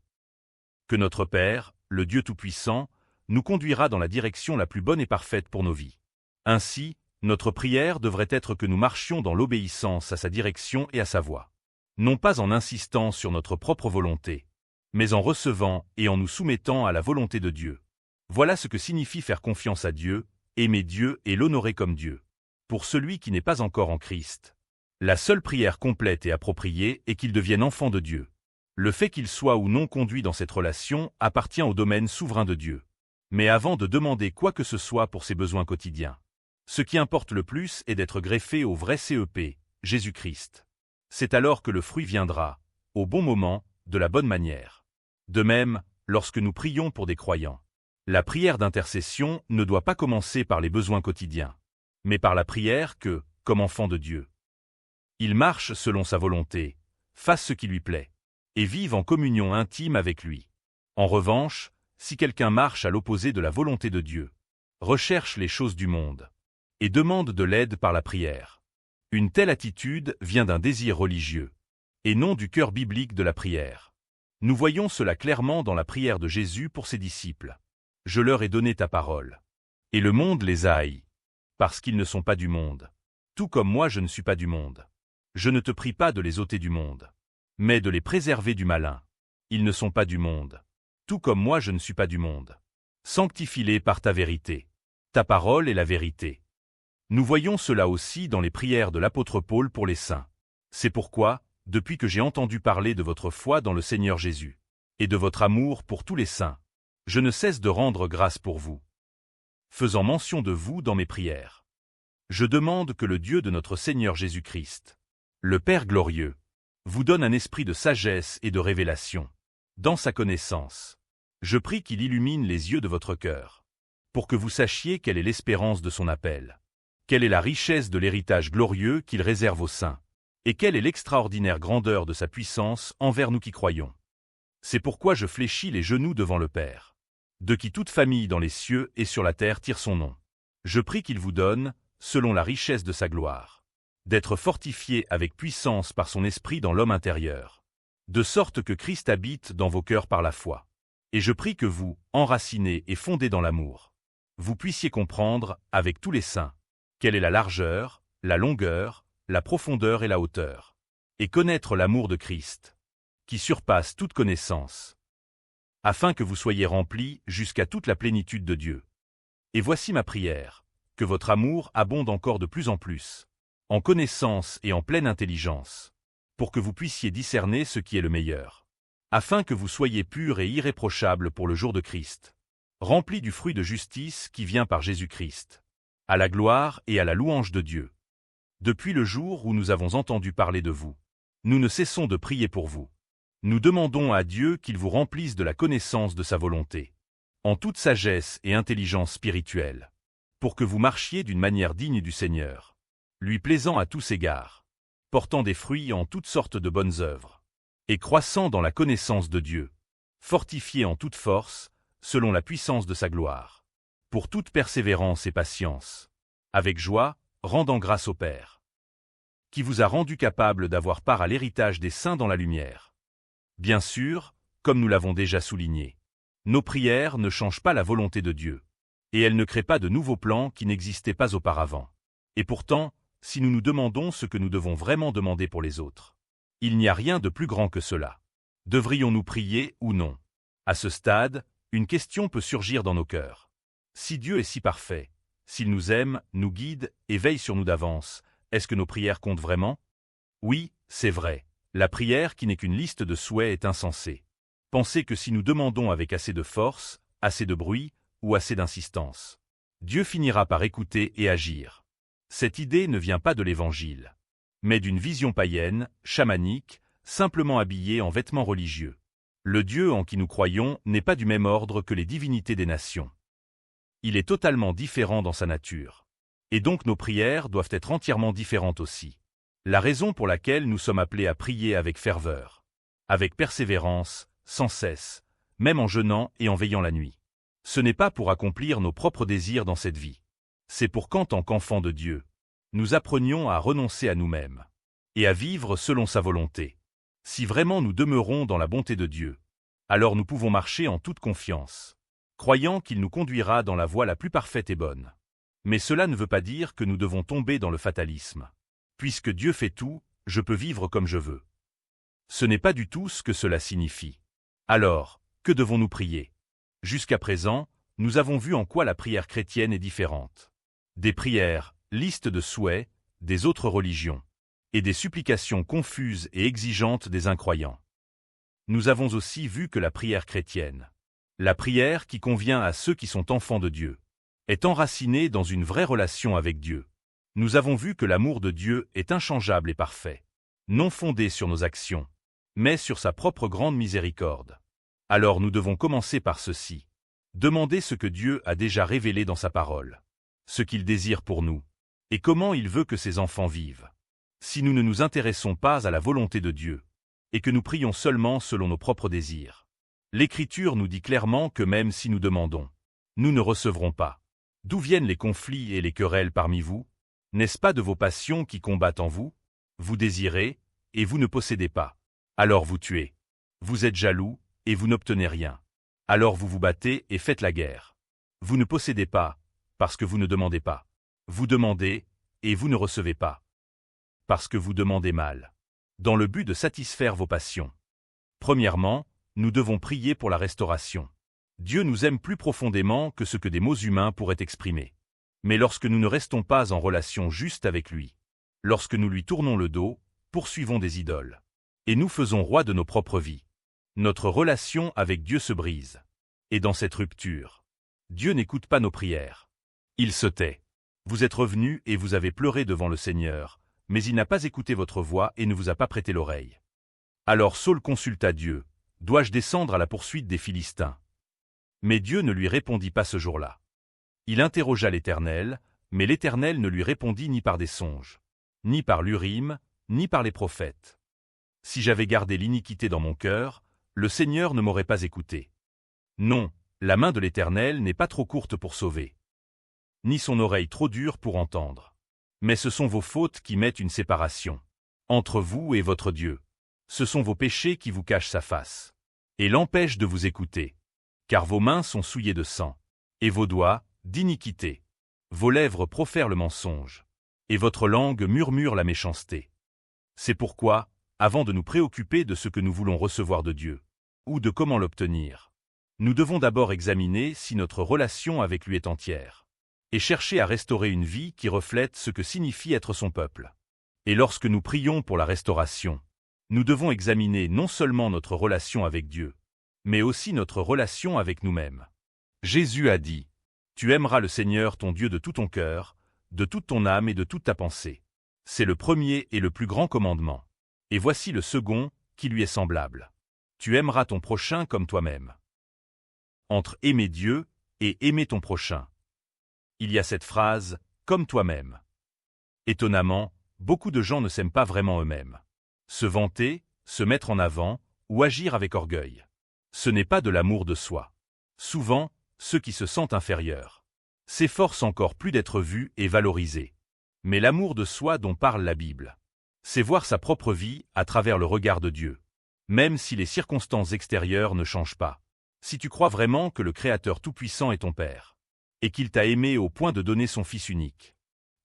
Que notre Père, le Dieu Tout-Puissant, nous conduira dans la direction la plus bonne et parfaite pour nos vies. Ainsi, notre prière devrait être que nous marchions dans l'obéissance à sa direction et à sa voix. Non pas en insistant sur notre propre volonté, mais en recevant et en nous soumettant à la volonté de Dieu. Voilà ce que signifie faire confiance à Dieu, aimer Dieu et l'honorer comme Dieu. Pour celui qui n'est pas encore en Christ, la seule prière complète et appropriée est qu'il devienne enfant de Dieu. Le fait qu'il soit ou non conduit dans cette relation appartient au domaine souverain de Dieu. Mais avant de demander quoi que ce soit pour ses besoins quotidiens, ce qui importe le plus est d'être greffé au vrai CEP, Jésus-Christ. C'est alors que le fruit viendra, au bon moment, de la bonne manière. De même, lorsque nous prions pour des croyants, la prière d'intercession ne doit pas commencer par les besoins quotidiens, mais par la prière que, comme enfant de Dieu, il marche selon sa volonté, fasse ce qui lui plaît, et vive en communion intime avec lui. En revanche, si quelqu'un marche à l'opposé de la volonté de Dieu, recherche les choses du monde, et demande de l'aide par la prière, une telle attitude vient d'un désir religieux, et non du cœur biblique de la prière. Nous voyons cela clairement dans la prière de Jésus pour ses disciples. « Je leur ai donné ta parole. Et le monde les a haïs, parce qu'ils ne sont pas du monde. Tout comme moi je ne suis pas du monde. Je ne te prie pas de les ôter du monde, mais de les préserver du malin. Ils ne sont pas du monde. Tout comme moi je ne suis pas du monde. Sanctifie-les par ta vérité. Ta parole est la vérité. » Nous voyons cela aussi dans les prières de l'apôtre Paul pour les saints. C'est pourquoi, depuis que j'ai entendu parler de votre foi dans le Seigneur Jésus, et de votre amour pour tous les saints, je ne cesse de rendre grâce pour vous, faisant mention de vous dans mes prières. Je demande que le Dieu de notre Seigneur Jésus-Christ, le Père glorieux, vous donne un esprit de sagesse et de révélation, dans sa connaissance. Je prie qu'il illumine les yeux de votre cœur, pour que vous sachiez quelle est l'espérance de son appel, quelle est la richesse de l'héritage glorieux qu'il réserve aux saints, et quelle est l'extraordinaire grandeur de sa puissance envers nous qui croyons. C'est pourquoi je fléchis les genoux devant le Père, de qui toute famille dans les cieux et sur la terre tire son nom. Je prie qu'il vous donne, selon la richesse de sa gloire, d'être fortifié avec puissance par son esprit dans l'homme intérieur, de sorte que Christ habite dans vos cœurs par la foi. Et je prie que vous, enracinés et fondés dans l'amour, vous puissiez comprendre, avec tous les saints, quelle est la largeur, la longueur, la profondeur et la hauteur, et connaître l'amour de Christ, qui surpasse toute connaissance, afin que vous soyez remplis jusqu'à toute la plénitude de Dieu. Et voici ma prière, que votre amour abonde encore de plus, en connaissance et en pleine intelligence, pour que vous puissiez discerner ce qui est le meilleur, afin que vous soyez purs et irréprochables pour le jour de Christ, remplis du fruit de justice qui vient par Jésus-Christ, à la gloire et à la louange de Dieu. Depuis le jour où nous avons entendu parler de vous, nous ne cessons de prier pour vous. Nous demandons à Dieu qu'il vous remplisse de la connaissance de sa volonté, en toute sagesse et intelligence spirituelle, pour que vous marchiez d'une manière digne du Seigneur, lui plaisant à tous égards, portant des fruits en toutes sortes de bonnes œuvres, et croissant dans la connaissance de Dieu, fortifié en toute force, selon la puissance de sa gloire, pour toute persévérance et patience, avec joie, rendant grâce au Père, qui vous a rendu capable d'avoir part à l'héritage des saints dans la lumière. Bien sûr, comme nous l'avons déjà souligné, nos prières ne changent pas la volonté de Dieu, et elles ne créent pas de nouveaux plans qui n'existaient pas auparavant. Et pourtant, si nous nous demandons ce que nous devons vraiment demander pour les autres, il n'y a rien de plus grand que cela. Devrions-nous prier ou non? À ce stade, une question peut surgir dans nos cœurs. Si Dieu est si parfait, s'il nous aime, nous guide et veille sur nous d'avance, est-ce que nos prières comptent vraiment? Oui, c'est vrai. La prière qui n'est qu'une liste de souhaits est insensée. Pensez que si nous demandons avec assez de force, assez de bruit ou assez d'insistance, Dieu finira par écouter et agir. Cette idée ne vient pas de l'Évangile, mais d'une vision païenne, chamanique, simplement habillée en vêtements religieux. Le Dieu en qui nous croyons n'est pas du même ordre que les divinités des nations. Il est totalement différent dans sa nature. Et donc nos prières doivent être entièrement différentes aussi. La raison pour laquelle nous sommes appelés à prier avec ferveur, avec persévérance, sans cesse, même en jeûnant et en veillant la nuit. Ce n'est pas pour accomplir nos propres désirs dans cette vie. C'est pour qu'en tant qu'enfants de Dieu, nous apprenions à renoncer à nous-mêmes et à vivre selon sa volonté. Si vraiment nous demeurons dans la bonté de Dieu, alors nous pouvons marcher en toute confiance, croyant qu'il nous conduira dans la voie la plus parfaite et bonne. Mais cela ne veut pas dire que nous devons tomber dans le fatalisme. Puisque Dieu fait tout, je peux vivre comme je veux. Ce n'est pas du tout ce que cela signifie. Alors, que devons-nous prier? Jusqu'à présent, nous avons vu en quoi la prière chrétienne est différente. Des prières, listes de souhaits, des autres religions, et des supplications confuses et exigeantes des incroyants. Nous avons aussi vu que la prière chrétienne, la prière qui convient à ceux qui sont enfants de Dieu, est enracinée dans une vraie relation avec Dieu. Nous avons vu que l'amour de Dieu est inchangeable et parfait, non fondé sur nos actions, mais sur sa propre grande miséricorde. Alors nous devons commencer par ceci. Demander ce que Dieu a déjà révélé dans sa parole, ce qu'il désire pour nous, et comment il veut que ses enfants vivent. Si nous ne nous intéressons pas à la volonté de Dieu, et que nous prions seulement selon nos propres désirs, l'Écriture nous dit clairement que même si nous demandons, nous ne recevrons pas. D'où viennent les conflits et les querelles parmi vous? N'est-ce pas de vos passions qui combattent en vous? Vous désirez, et vous ne possédez pas. Alors vous tuez. Vous êtes jaloux, et vous n'obtenez rien. Alors vous vous battez et faites la guerre. Vous ne possédez pas, parce que vous ne demandez pas. Vous demandez, et vous ne recevez pas. Parce que vous demandez mal. Dans le but de satisfaire vos passions. Premièrement, nous devons prier pour la restauration. Dieu nous aime plus profondément que ce que des mots humains pourraient exprimer. Mais lorsque nous ne restons pas en relation juste avec lui, lorsque nous lui tournons le dos, poursuivons des idoles, et nous faisons roi de nos propres vies, notre relation avec Dieu se brise. Et dans cette rupture, Dieu n'écoute pas nos prières. Il se tait. Vous êtes revenus et vous avez pleuré devant le Seigneur, mais il n'a pas écouté votre voix et ne vous a pas prêté l'oreille. Alors Saül consulta Dieu. Dois-je descendre à la poursuite des Philistins? Mais Dieu ne lui répondit pas ce jour-là. Il interrogea l'Éternel, mais l'Éternel ne lui répondit ni par des songes, ni par l'Urim, ni par les prophètes. Si j'avais gardé l'iniquité dans mon cœur, le Seigneur ne m'aurait pas écouté. Non, la main de l'Éternel n'est pas trop courte pour sauver, ni son oreille trop dure pour entendre. Mais ce sont vos fautes qui mettent une séparation entre vous et votre Dieu. Ce sont vos péchés qui vous cachent sa face et l'empêchent de vous écouter. Car vos mains sont souillées de sang, et vos doigts, d'iniquité. Vos lèvres profèrent le mensonge, et votre langue murmure la méchanceté. C'est pourquoi, avant de nous préoccuper de ce que nous voulons recevoir de Dieu, ou de comment l'obtenir, nous devons d'abord examiner si notre relation avec lui est entière, et chercher à restaurer une vie qui reflète ce que signifie être son peuple. Et lorsque nous prions pour la restauration, nous devons examiner non seulement notre relation avec Dieu, mais aussi notre relation avec nous-mêmes. Jésus a dit, « Tu aimeras le Seigneur ton Dieu de tout ton cœur, de toute ton âme et de toute ta pensée. » C'est le premier et le plus grand commandement. Et voici le second, qui lui est semblable. « Tu aimeras ton prochain comme toi-même. » Entre aimer Dieu et aimer ton prochain, il y a cette phrase, « comme toi-même ». Étonnamment, beaucoup de gens ne s'aiment pas vraiment eux-mêmes. Se vanter, se mettre en avant, ou agir avec orgueil. Ce n'est pas de l'amour de soi. Souvent, ceux qui se sentent inférieurs s'efforcent encore plus d'être vus et valorisés. Mais l'amour de soi dont parle la Bible, c'est voir sa propre vie à travers le regard de Dieu. Même si les circonstances extérieures ne changent pas. Si tu crois vraiment que le Créateur Tout-Puissant est ton Père, et qu'il t'a aimé au point de donner son Fils unique,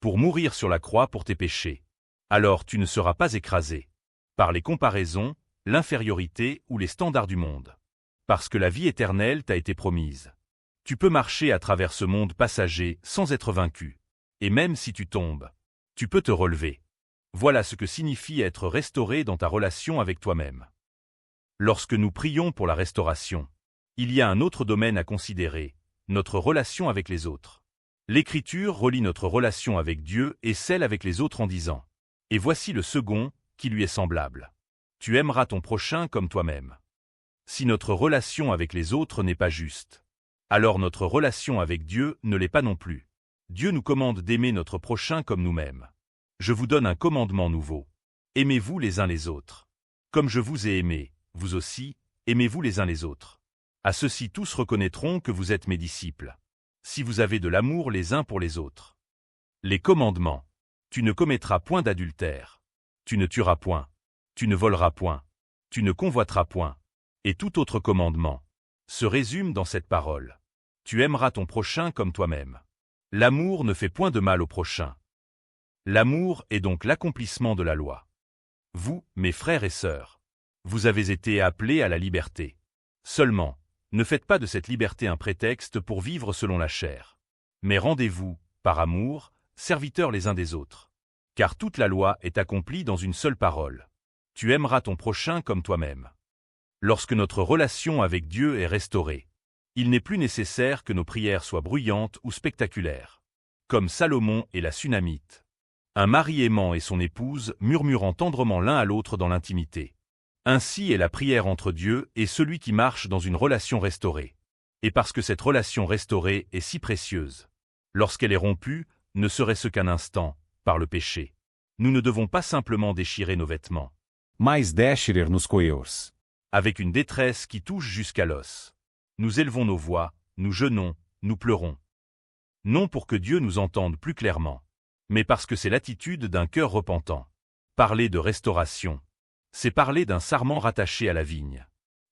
pour mourir sur la croix pour tes péchés, alors tu ne seras pas écrasé par les comparaisons, l'infériorité ou les standards du monde. Parce que la vie éternelle t'a été promise. Tu peux marcher à travers ce monde passager sans être vaincu. Et même si tu tombes, tu peux te relever. Voilà ce que signifie être restauré dans ta relation avec toi-même. Lorsque nous prions pour la restauration, il y a un autre domaine à considérer, notre relation avec les autres. L'Écriture relie notre relation avec Dieu et celle avec les autres en disant, « Et voici le second, qui lui est semblable. Tu aimeras ton prochain comme toi-même. » Si notre relation avec les autres n'est pas juste, alors notre relation avec Dieu ne l'est pas non plus. Dieu nous commande d'aimer notre prochain comme nous-mêmes. Je vous donne un commandement nouveau. Aimez-vous les uns les autres. Comme je vous ai aimé, vous aussi, aimez-vous les uns les autres. À ceux-ci tous reconnaîtront que vous êtes mes disciples, si vous avez de l'amour les uns pour les autres. Les commandements. Tu ne commettras point d'adultère. Tu ne tueras point. Tu ne voleras point. Tu ne convoiteras point. Et tout autre commandement se résume dans cette parole. Tu aimeras ton prochain comme toi-même. L'amour ne fait point de mal au prochain. L'amour est donc l'accomplissement de la loi. Vous, mes frères et sœurs, vous avez été appelés à la liberté. Seulement, ne faites pas de cette liberté un prétexte pour vivre selon la chair. Mais rendez-vous, par amour, serviteurs les uns des autres. Car toute la loi est accomplie dans une seule parole. Tu aimeras ton prochain comme toi-même. Lorsque notre relation avec Dieu est restaurée, il n'est plus nécessaire que nos prières soient bruyantes ou spectaculaires. Comme Salomon et la Sunamite. Un mari aimant et son épouse murmurant tendrement l'un à l'autre dans l'intimité. Ainsi est la prière entre Dieu et celui qui marche dans une relation restaurée. Et parce que cette relation restaurée est si précieuse, lorsqu'elle est rompue, ne serait-ce qu'un instant, par le péché, nous ne devons pas simplement déchirer nos vêtements. Mas déchirer nos coelhos. Avec une détresse qui touche jusqu'à l'os. Nous élevons nos voix, nous jeûnons, nous pleurons. Non pour que Dieu nous entende plus clairement, mais parce que c'est l'attitude d'un cœur repentant. Parler de restauration, c'est parler d'un sarment rattaché à la vigne.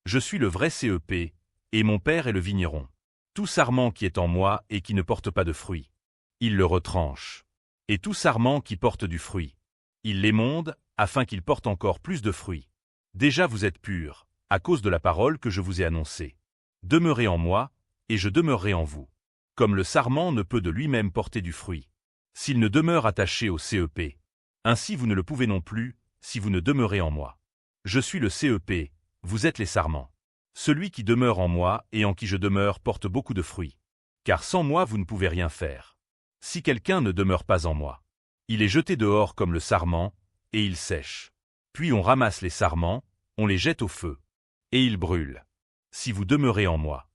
Je suis le vrai CEP, et mon Père est le vigneron. Tout sarment qui est en moi et qui ne porte pas de fruit, il le retranche. Et tout sarment qui porte du fruit, il l'émonde, afin qu'il porte encore plus de fruits. Déjà vous êtes purs, à cause de la parole que je vous ai annoncée. Demeurez en moi, et je demeurerai en vous. Comme le sarment ne peut de lui-même porter du fruit, s'il ne demeure attaché au CEP. Ainsi vous ne le pouvez non plus, si vous ne demeurez en moi. Je suis le CEP, vous êtes les sarments. Celui qui demeure en moi et en qui je demeure porte beaucoup de fruits. Car sans moi vous ne pouvez rien faire. Si quelqu'un ne demeure pas en moi, il est jeté dehors comme le sarment, et il sèche. Puis on ramasse les sarments, on les jette au feu, et ils brûlent. Si vous demeurez en moi,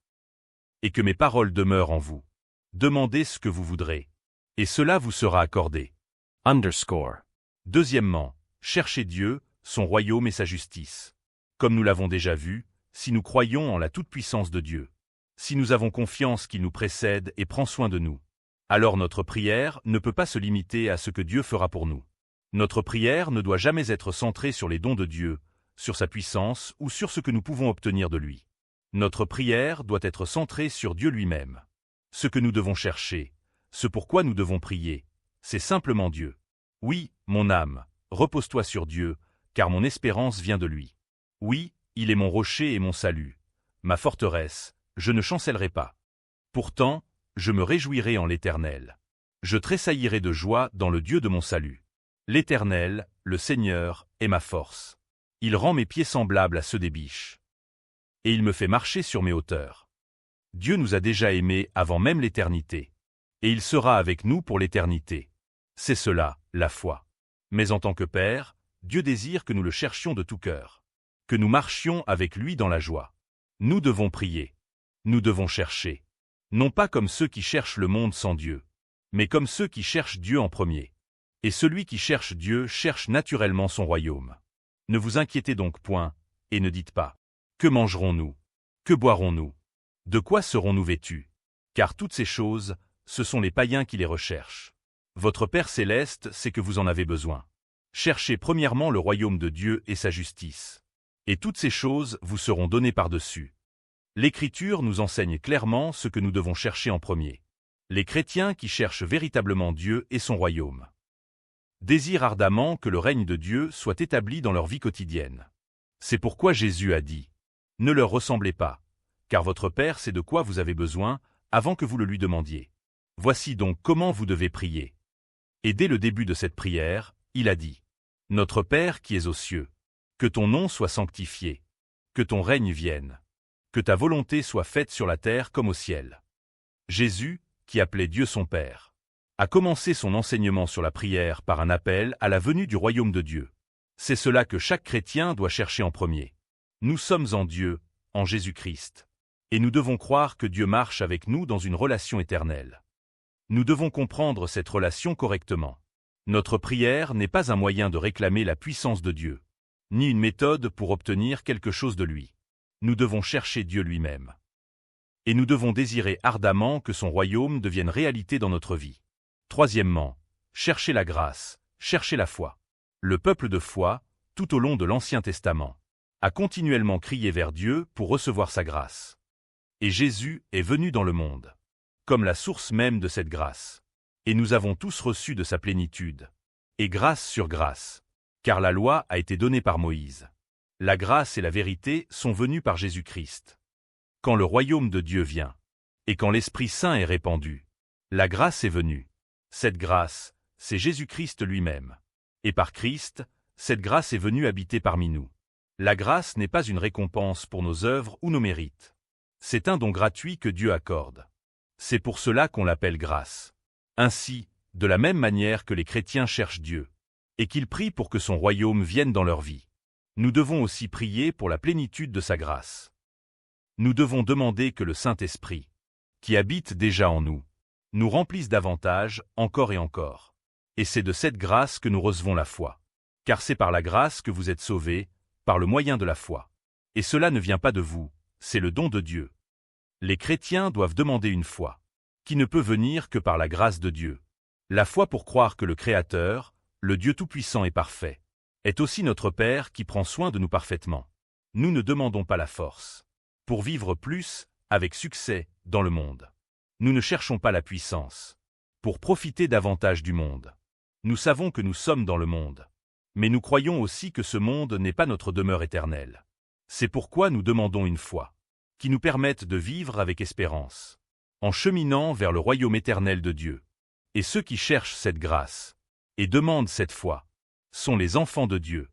et que mes paroles demeurent en vous, demandez ce que vous voudrez, et cela vous sera accordé. Deuxièmement, cherchez Dieu, son royaume et sa justice. Comme nous l'avons déjà vu, si nous croyons en la toute-puissance de Dieu, si nous avons confiance qu'il nous précède et prend soin de nous, alors notre prière ne peut pas se limiter à ce que Dieu fera pour nous. Notre prière ne doit jamais être centrée sur les dons de Dieu, sur sa puissance ou sur ce que nous pouvons obtenir de lui. Notre prière doit être centrée sur Dieu lui-même. Ce que nous devons chercher, ce pourquoi nous devons prier, c'est simplement Dieu. Oui, mon âme, repose-toi sur Dieu, car mon espérance vient de lui. Oui, il est mon rocher et mon salut, ma forteresse, je ne chancellerai pas. Pourtant, je me réjouirai en l'Éternel. Je tressaillirai de joie dans le Dieu de mon salut. L'Éternel, le Seigneur, est ma force. Il rend mes pieds semblables à ceux des biches. Et il me fait marcher sur mes hauteurs. Dieu nous a déjà aimés avant même l'éternité. Et il sera avec nous pour l'éternité. C'est cela, la foi. Mais en tant que Père, Dieu désire que nous le cherchions de tout cœur. Que nous marchions avec lui dans la joie. Nous devons prier. Nous devons chercher. Non pas comme ceux qui cherchent le monde sans Dieu, mais comme ceux qui cherchent Dieu en premier. Et celui qui cherche Dieu cherche naturellement son royaume. Ne vous inquiétez donc point, et ne dites pas « Que mangerons-nous? Que boirons-nous? De quoi serons-nous vêtus ?» Car toutes ces choses, ce sont les païens qui les recherchent. Votre Père céleste sait que vous en avez besoin. Cherchez premièrement le royaume de Dieu et sa justice. Et toutes ces choses vous seront données par-dessus. L'Écriture nous enseigne clairement ce que nous devons chercher en premier. Les chrétiens qui cherchent véritablement Dieu et son royaume désirent ardemment que le règne de Dieu soit établi dans leur vie quotidienne. C'est pourquoi Jésus a dit « Ne leur ressemblez pas, car votre Père sait de quoi vous avez besoin avant que vous le lui demandiez. Voici donc comment vous devez prier. » Et dès le début de cette prière, il a dit « Notre Père qui es aux cieux, que ton nom soit sanctifié, que ton règne vienne, que ta volonté soit faite sur la terre comme au ciel. » Jésus, qui appelait Dieu son Père, a commencé son enseignement sur la prière par un appel à la venue du royaume de Dieu. C'est cela que chaque chrétien doit chercher en premier. Nous sommes en Dieu, en Jésus-Christ. Et nous devons croire que Dieu marche avec nous dans une relation éternelle. Nous devons comprendre cette relation correctement. Notre prière n'est pas un moyen de réclamer la puissance de Dieu, ni une méthode pour obtenir quelque chose de lui. Nous devons chercher Dieu lui-même. Et nous devons désirer ardemment que son royaume devienne réalité dans notre vie. Troisièmement, chercher la grâce, chercher la foi. Le peuple de foi, tout au long de l'Ancien Testament, a continuellement crié vers Dieu pour recevoir sa grâce. Et Jésus est venu dans le monde, comme la source même de cette grâce. Et nous avons tous reçu de sa plénitude. Et grâce sur grâce, car la loi a été donnée par Moïse. La grâce et la vérité sont venues par Jésus-Christ. Quand le royaume de Dieu vient, et quand l'Esprit Saint est répandu, la grâce est venue. Cette grâce, c'est Jésus-Christ lui-même. Et par Christ, cette grâce est venue habiter parmi nous. La grâce n'est pas une récompense pour nos œuvres ou nos mérites. C'est un don gratuit que Dieu accorde. C'est pour cela qu'on l'appelle grâce. Ainsi, de la même manière que les chrétiens cherchent Dieu, et qu'ils prient pour que son royaume vienne dans leur vie, nous devons aussi prier pour la plénitude de sa grâce. Nous devons demander que le Saint-Esprit, qui habite déjà en nous, nous remplisse davantage, encore et encore. Et c'est de cette grâce que nous recevons la foi. Car c'est par la grâce que vous êtes sauvés, par le moyen de la foi. Et cela ne vient pas de vous, c'est le don de Dieu. Les chrétiens doivent demander une foi, qui ne peut venir que par la grâce de Dieu. La foi pour croire que le Créateur, le Dieu Tout-Puissant et Parfait, est aussi notre Père qui prend soin de nous parfaitement. Nous ne demandons pas la force pour vivre plus, avec succès, dans le monde. Nous ne cherchons pas la puissance pour profiter davantage du monde. Nous savons que nous sommes dans le monde, mais nous croyons aussi que ce monde n'est pas notre demeure éternelle. C'est pourquoi nous demandons une foi qui nous permette de vivre avec espérance, en cheminant vers le royaume éternel de Dieu. Et ceux qui cherchent cette grâce et demandent cette foi sont les enfants de Dieu.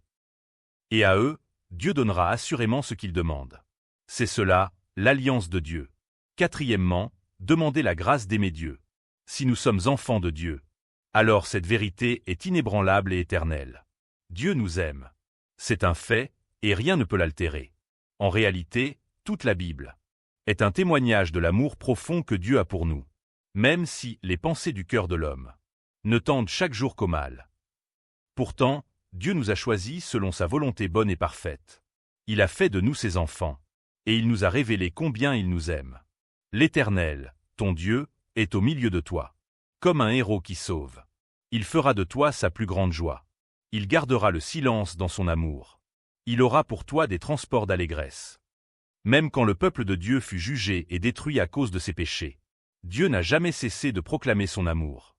Et à eux, Dieu donnera assurément ce qu'ils demandent. C'est cela, l'alliance de Dieu. Quatrièmement, demandez la grâce d'aimer Dieu. Si nous sommes enfants de Dieu, alors cette vérité est inébranlable et éternelle. Dieu nous aime. C'est un fait, et rien ne peut l'altérer. En réalité, toute la Bible est un témoignage de l'amour profond que Dieu a pour nous, même si les pensées du cœur de l'homme ne tendent chaque jour qu'au mal. Pourtant, Dieu nous a choisis selon sa volonté bonne et parfaite. Il a fait de nous ses enfants, et il nous a révélé combien il nous aime. L'Éternel, ton Dieu, est au milieu de toi, comme un héros qui sauve. Il fera de toi sa plus grande joie. Il gardera le silence dans son amour. Il aura pour toi des transports d'allégresse. Même quand le peuple de Dieu fut jugé et détruit à cause de ses péchés, Dieu n'a jamais cessé de proclamer son amour.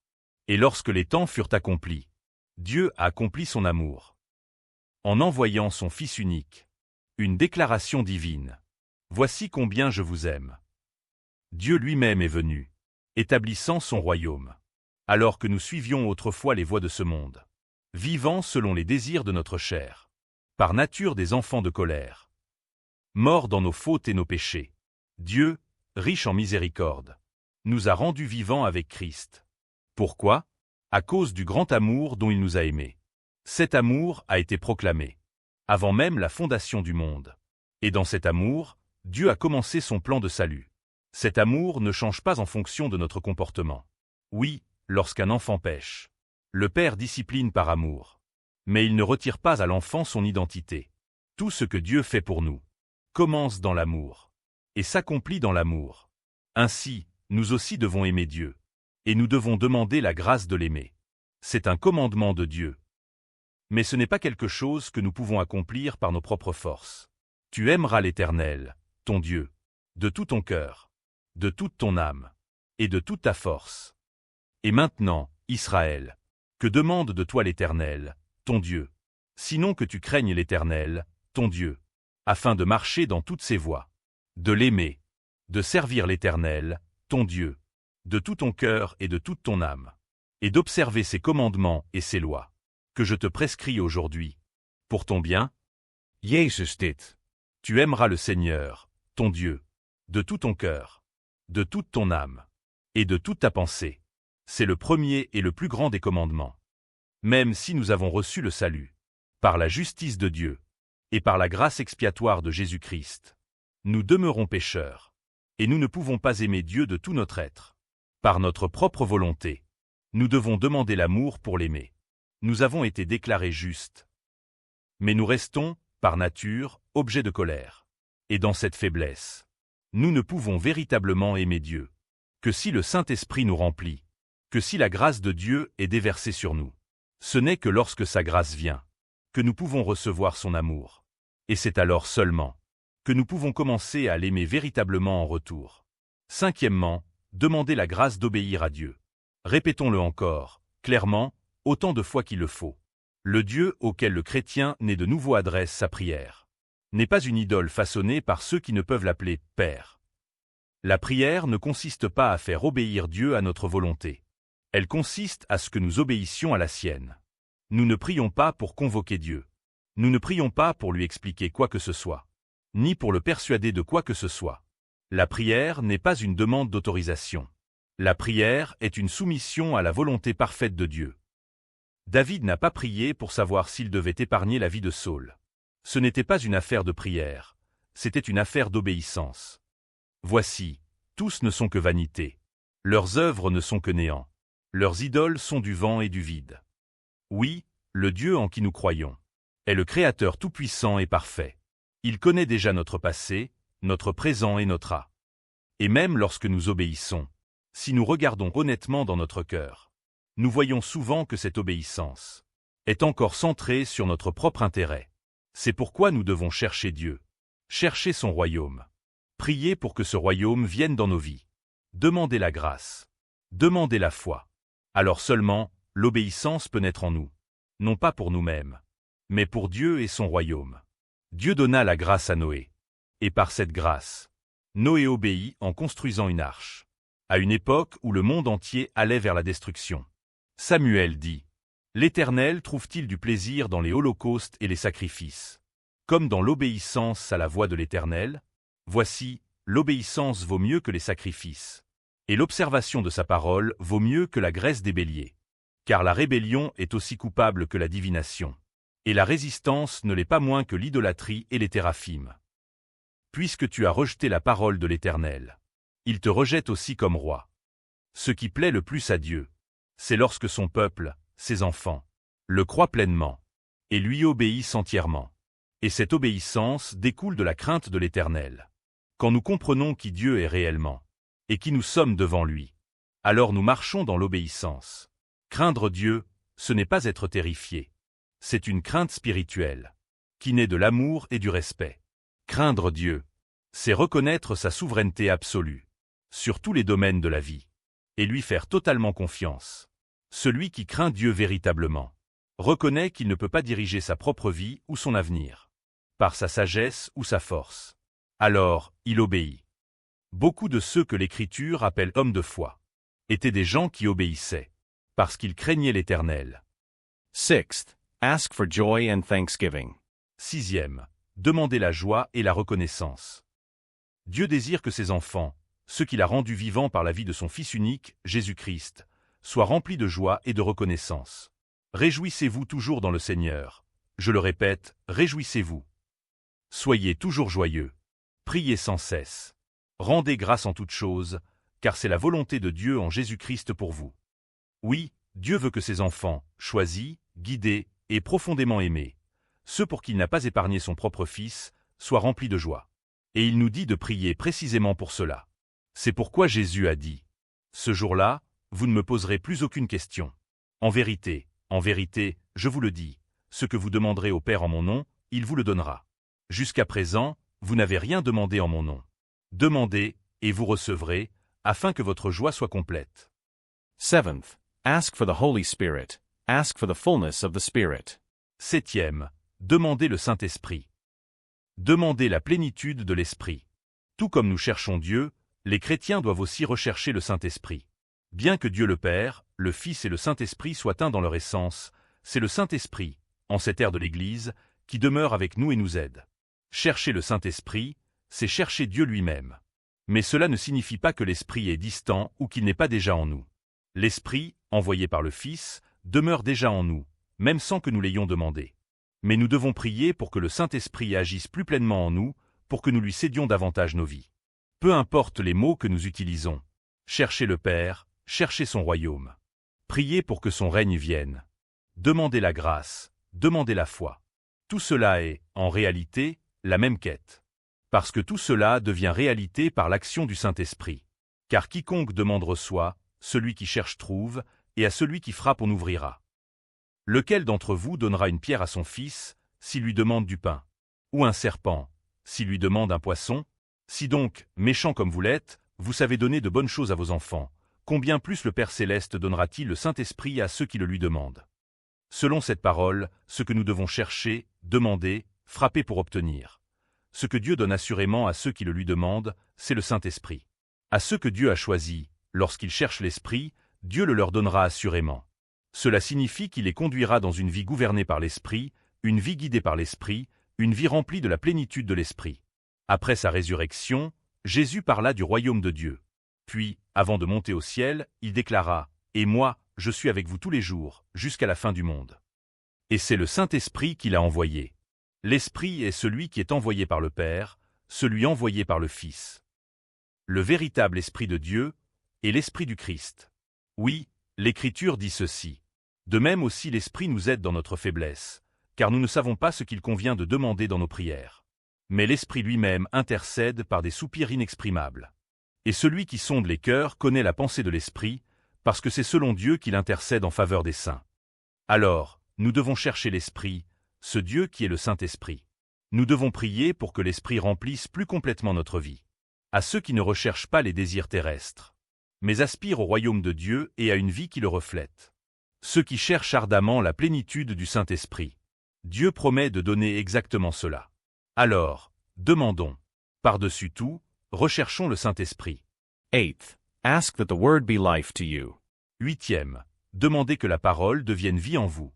Et lorsque les temps furent accomplis, Dieu a accompli son amour en envoyant son Fils unique, une déclaration divine. Voici combien je vous aime. Dieu lui-même est venu, établissant son royaume, alors que nous suivions autrefois les voies de ce monde, vivant selon les désirs de notre chair, par nature des enfants de colère, morts dans nos fautes et nos péchés. Dieu, riche en miséricorde, nous a rendus vivants avec Christ. Pourquoi? À cause du grand amour dont il nous a aimés. Cet amour a été proclamé avant même la fondation du monde. Et dans cet amour, Dieu a commencé son plan de salut. Cet amour ne change pas en fonction de notre comportement. Oui, lorsqu'un enfant pêche, le Père discipline par amour. Mais il ne retire pas à l'enfant son identité. Tout ce que Dieu fait pour nous commence dans l'amour et s'accomplit dans l'amour. Ainsi, nous aussi devons aimer Dieu. Et nous devons demander la grâce de l'aimer. C'est un commandement de Dieu. Mais ce n'est pas quelque chose que nous pouvons accomplir par nos propres forces. Tu aimeras l'Éternel, ton Dieu, de tout ton cœur, de toute ton âme, et de toute ta force. Et maintenant, Israël, que demande de toi l'Éternel, ton Dieu, sinon que tu craignes l'Éternel, ton Dieu, afin de marcher dans toutes ses voies, de l'aimer, de servir l'Éternel, ton Dieu, de tout ton cœur et de toute ton âme, et d'observer ses commandements et ses lois, que je te prescris aujourd'hui, pour ton bien. Jezus dit. Tu aimeras le Seigneur, ton Dieu, de tout ton cœur, de toute ton âme, et de toute ta pensée. C'est le premier et le plus grand des commandements. Même si nous avons reçu le salut, par la justice de Dieu, et par la grâce expiatoire de Jésus-Christ, nous demeurons pécheurs, et nous ne pouvons pas aimer Dieu de tout notre être. Par notre propre volonté, nous devons demander l'amour pour l'aimer. Nous avons été déclarés justes. Mais nous restons, par nature, objets de colère. Et dans cette faiblesse, Nous ne pouvons véritablement aimer Dieu que si le Saint-Esprit nous remplit, que si la grâce de Dieu est déversée sur nous. Ce n'est que lorsque sa grâce vient que nous pouvons recevoir son amour. Et c'est alors seulement que nous pouvons commencer à l'aimer véritablement en retour. Cinquièmement, demandez la grâce d'obéir à Dieu. Répétons-le encore, clairement, autant de fois qu'il le faut. Le Dieu auquel le chrétien né de nouveau adresse sa prière n'est pas une idole façonnée par ceux qui ne peuvent l'appeler « Père ». La prière ne consiste pas à faire obéir Dieu à notre volonté. Elle consiste à ce que nous obéissions à la sienne. Nous ne prions pas pour convoquer Dieu. Nous ne prions pas pour lui expliquer quoi que ce soit, ni pour le persuader de quoi que ce soit. La prière n'est pas une demande d'autorisation. La prière est une soumission à la volonté parfaite de Dieu. David n'a pas prié pour savoir s'il devait épargner la vie de Saül. Ce n'était pas une affaire de prière, c'était une affaire d'obéissance. Voici, tous ne sont que vanité. Leurs œuvres ne sont que néant. Leurs idoles sont du vent et du vide. Oui, le Dieu en qui nous croyons est le Créateur tout-puissant et parfait. Il connaît déjà notre passé, notre présent et notre à. Et même lorsque nous obéissons, si nous regardons honnêtement dans notre cœur, nous voyons souvent que cette obéissance est encore centrée sur notre propre intérêt. C'est pourquoi nous devons chercher Dieu, chercher son royaume, prier pour que ce royaume vienne dans nos vies, demander la grâce, demander la foi. Alors seulement, l'obéissance peut naître en nous, non pas pour nous-mêmes, mais pour Dieu et son royaume. Dieu donna la grâce à Noé. Et par cette grâce, Noé obéit en construisant une arche, à une époque où le monde entier allait vers la destruction. Samuel dit, « L'Éternel trouve-t-il du plaisir dans les holocaustes et les sacrifices, comme dans l'obéissance à la voix de l'Éternel? Voici, l'obéissance vaut mieux que les sacrifices, et l'observation de sa parole vaut mieux que la graisse des béliers. Car la rébellion est aussi coupable que la divination, et la résistance ne l'est pas moins que l'idolâtrie et les téraphimes. Puisque tu as rejeté la parole de l'Éternel, il te rejette aussi comme roi. Ce qui plaît le plus à Dieu, c'est lorsque son peuple, ses enfants, le croient pleinement, et lui obéissent entièrement. Et cette obéissance découle de la crainte de l'Éternel. Quand nous comprenons qui Dieu est réellement, et qui nous sommes devant lui, alors nous marchons dans l'obéissance. Craindre Dieu, ce n'est pas être terrifié. C'est une crainte spirituelle, qui naît de l'amour et du respect. Craindre Dieu, c'est reconnaître sa souveraineté absolue, sur tous les domaines de la vie, et lui faire totalement confiance. Celui qui craint Dieu véritablement, reconnaît qu'il ne peut pas diriger sa propre vie ou son avenir, par sa sagesse ou sa force. Alors, il obéit. Beaucoup de ceux que l'Écriture appelle hommes de foi étaient des gens qui obéissaient, parce qu'ils craignaient l'Éternel. Sixth, ask for joy and thanksgiving. Sixième, demandez la joie et la reconnaissance. Dieu désire que ses enfants, ceux qu'il a rendus vivants par la vie de son Fils unique, Jésus-Christ, soient remplis de joie et de reconnaissance. Réjouissez-vous toujours dans le Seigneur. Je le répète, réjouissez-vous. Soyez toujours joyeux. Priez sans cesse. Rendez grâce en toutes choses, car c'est la volonté de Dieu en Jésus-Christ pour vous. Oui, Dieu veut que ses enfants, choisis, guidés et profondément aimés, ceux pour qui il n'a pas épargné son propre Fils, soient remplis de joie. Et il nous dit de prier précisément pour cela. C'est pourquoi Jésus a dit, « Ce jour-là, vous ne me poserez plus aucune question. En vérité, je vous le dis, ce que vous demanderez au Père en mon nom, il vous le donnera. Jusqu'à présent, vous n'avez rien demandé en mon nom. Demandez, et vous recevrez, afin que votre joie soit complète. » Seventh, ask for the Holy Spirit. Ask for the fullness of the Spirit. Septième, demandez le Saint-Esprit. Demandez la plénitude de l'Esprit. Tout comme nous cherchons Dieu, les chrétiens doivent aussi rechercher le Saint-Esprit. Bien que Dieu le Père, le Fils et le Saint-Esprit soient un dans leur essence, c'est le Saint-Esprit, en cette ère de l'Église, qui demeure avec nous et nous aide. Chercher le Saint-Esprit, c'est chercher Dieu lui-même. Mais cela ne signifie pas que l'Esprit est distant ou qu'il n'est pas déjà en nous. L'Esprit, envoyé par le Fils, demeure déjà en nous, même sans que nous l'ayons demandé. Mais nous devons prier pour que le Saint-Esprit agisse plus pleinement en nous, pour que nous lui cédions davantage nos vies. Peu importe les mots que nous utilisons, cherchez le Père, cherchez son royaume. Priez pour que son règne vienne. Demandez la grâce, demandez la foi. Tout cela est, en réalité, la même quête. Parce que tout cela devient réalité par l'action du Saint-Esprit. Car quiconque demande reçoit, celui qui cherche trouve, et à celui qui frappe on ouvrira. Lequel d'entre vous donnera une pierre à son fils, s'il lui demande du pain? Ou un serpent, s'il lui demande un poisson? Si donc, méchants comme vous l'êtes, vous savez donner de bonnes choses à vos enfants, combien plus le Père Céleste donnera-t-il le Saint-Esprit à ceux qui le lui demandent? Selon cette parole, ce que nous devons chercher, demander, frapper pour obtenir. Ce que Dieu donne assurément à ceux qui le lui demandent, c'est le Saint-Esprit. À ceux que Dieu a choisis, lorsqu'ils cherchent l'Esprit, Dieu le leur donnera assurément. Cela signifie qu'il les conduira dans une vie gouvernée par l'Esprit, une vie guidée par l'Esprit, une vie remplie de la plénitude de l'Esprit. Après sa résurrection, Jésus parla du royaume de Dieu. Puis, avant de monter au ciel, il déclara « Et moi, je suis avec vous tous les jours, jusqu'à la fin du monde. » Et c'est le Saint-Esprit qui l'a envoyé. L'Esprit est celui qui est envoyé par le Père, celui envoyé par le Fils. Le véritable Esprit de Dieu est l'Esprit du Christ. Oui, l'Écriture dit ceci. De même aussi l'Esprit nous aide dans notre faiblesse, car nous ne savons pas ce qu'il convient de demander dans nos prières. Mais l'Esprit lui-même intercède par des soupirs inexprimables. Et celui qui sonde les cœurs connaît la pensée de l'Esprit, parce que c'est selon Dieu qu'il intercède en faveur des saints. Alors, nous devons chercher l'Esprit, ce Dieu qui est le Saint-Esprit. Nous devons prier pour que l'Esprit remplisse plus complètement notre vie. À ceux qui ne recherchent pas les désirs terrestres, mais aspirent au royaume de Dieu et à une vie qui le reflète. Ceux qui cherchent ardemment la plénitude du Saint-Esprit. Dieu promet de donner exactement cela. Alors, demandons. Par-dessus tout, recherchons le Saint-Esprit. 8th, ask that the word be life to you. 8e, demandez que la parole devienne vie en vous.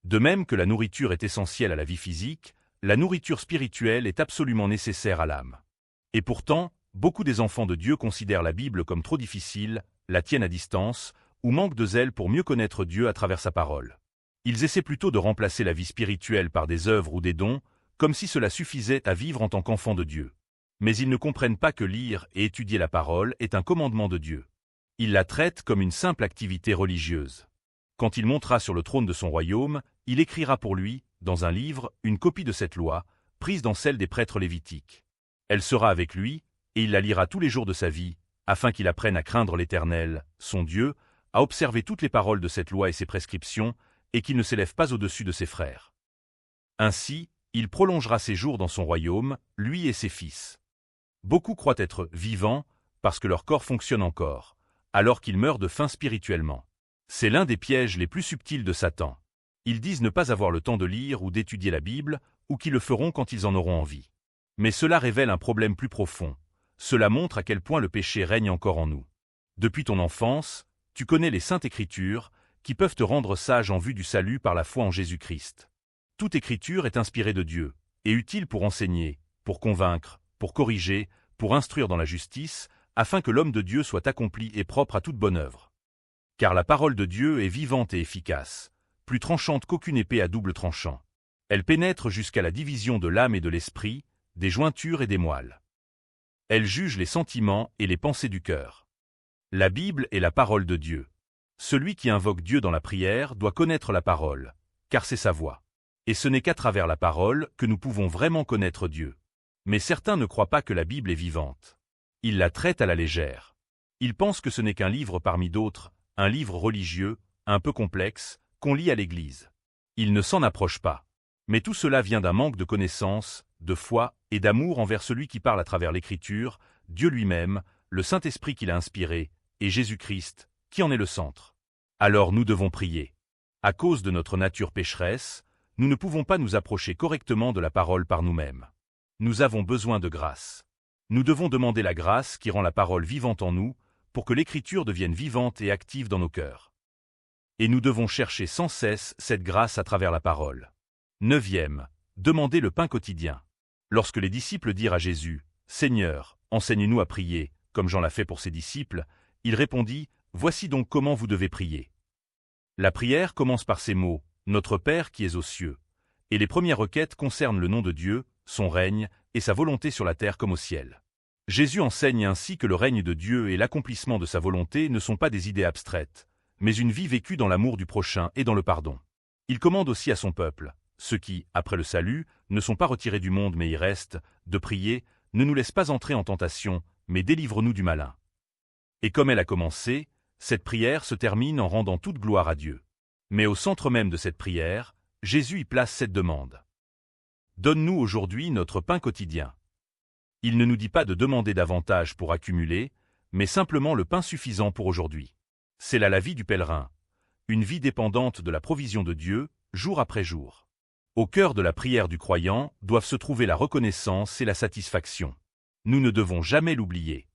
De même que la nourriture est essentielle à la vie physique, la nourriture spirituelle est absolument nécessaire à l'âme. Et pourtant, beaucoup des enfants de Dieu considèrent la Bible comme trop difficile, la tiennent à distance, ou manquent de zèle pour mieux connaître Dieu à travers sa parole. Ils essaient plutôt de remplacer la vie spirituelle par des œuvres ou des dons, comme si cela suffisait à vivre en tant qu'enfant de Dieu. Mais ils ne comprennent pas que lire et étudier la parole est un commandement de Dieu. Ils la traitent comme une simple activité religieuse. Quand il montera sur le trône de son royaume, il écrira pour lui, dans un livre, une copie de cette loi, prise dans celle des prêtres lévitiques. Elle sera avec lui, et il la lira tous les jours de sa vie, afin qu'il apprenne à craindre l'Éternel, son Dieu, à observer toutes les paroles de cette loi et ses prescriptions, et qu'il ne s'élève pas au-dessus de ses frères. Ainsi, il prolongera ses jours dans son royaume, lui et ses fils. Beaucoup croient être vivants, parce que leur corps fonctionne encore, alors qu'ils meurent de faim spirituellement. C'est l'un des pièges les plus subtils de Satan. Ils disent ne pas avoir le temps de lire ou d'étudier la Bible, ou qu'ils le feront quand ils en auront envie. Mais cela révèle un problème plus profond. Cela montre à quel point le péché règne encore en nous. Depuis ton enfance, tu connais les saintes Écritures, qui peuvent te rendre sage en vue du salut par la foi en Jésus-Christ. Toute Écriture est inspirée de Dieu, et utile pour enseigner, pour convaincre, pour corriger, pour instruire dans la justice, afin que l'homme de Dieu soit accompli et propre à toute bonne œuvre. Car la parole de Dieu est vivante et efficace, plus tranchante qu'aucune épée à double tranchant. Elle pénètre jusqu'à la division de l'âme et de l'esprit, des jointures et des moelles. Elle juge les sentiments et les pensées du cœur. La Bible est la parole de Dieu. Celui qui invoque Dieu dans la prière doit connaître la parole, car c'est sa voix. Et ce n'est qu'à travers la parole que nous pouvons vraiment connaître Dieu. Mais certains ne croient pas que la Bible est vivante. Ils la traitent à la légère. Ils pensent que ce n'est qu'un livre parmi d'autres, un livre religieux, un peu complexe, qu'on lit à l'église. Ils ne s'en approchent pas. Mais tout cela vient d'un manque de connaissance, de foi et d'amour envers celui qui parle à travers l'Écriture, Dieu lui-même, le Saint-Esprit qui l'a inspiré, et Jésus-Christ, qui en est le centre. Alors nous devons prier. À cause de notre nature pécheresse, nous ne pouvons pas nous approcher correctement de la parole par nous-mêmes. Nous avons besoin de grâce. Nous devons demander la grâce qui rend la parole vivante en nous, pour que l'Écriture devienne vivante et active dans nos cœurs. Et nous devons chercher sans cesse cette grâce à travers la parole. 9e, demandez le pain quotidien. Lorsque les disciples dirent à Jésus, « Seigneur, enseigne-nous à prier, comme Jean l'a fait pour ses disciples », il répondit, « Voici donc comment vous devez prier. » La prière commence par ces mots, « Notre Père qui es aux cieux », et les premières requêtes concernent le nom de Dieu, son règne et sa volonté sur la terre comme au ciel. Jésus enseigne ainsi que le règne de Dieu et l'accomplissement de sa volonté ne sont pas des idées abstraites, mais une vie vécue dans l'amour du prochain et dans le pardon. Il commande aussi à son peuple, ceux qui, après le salut, ne sont pas retirés du monde mais y restent, de prier, ne nous laisse pas entrer en tentation, mais délivre-nous du malin. Et comme elle a commencé, cette prière se termine en rendant toute gloire à Dieu. Mais au centre même de cette prière, Jésus y place cette demande. Donne-nous aujourd'hui notre pain quotidien. Il ne nous dit pas de demander davantage pour accumuler, mais simplement le pain suffisant pour aujourd'hui. C'est là la vie du pèlerin, une vie dépendante de la provision de Dieu, jour après jour. Au cœur de la prière du croyant doivent se trouver la reconnaissance et la satisfaction. Nous ne devons jamais l'oublier.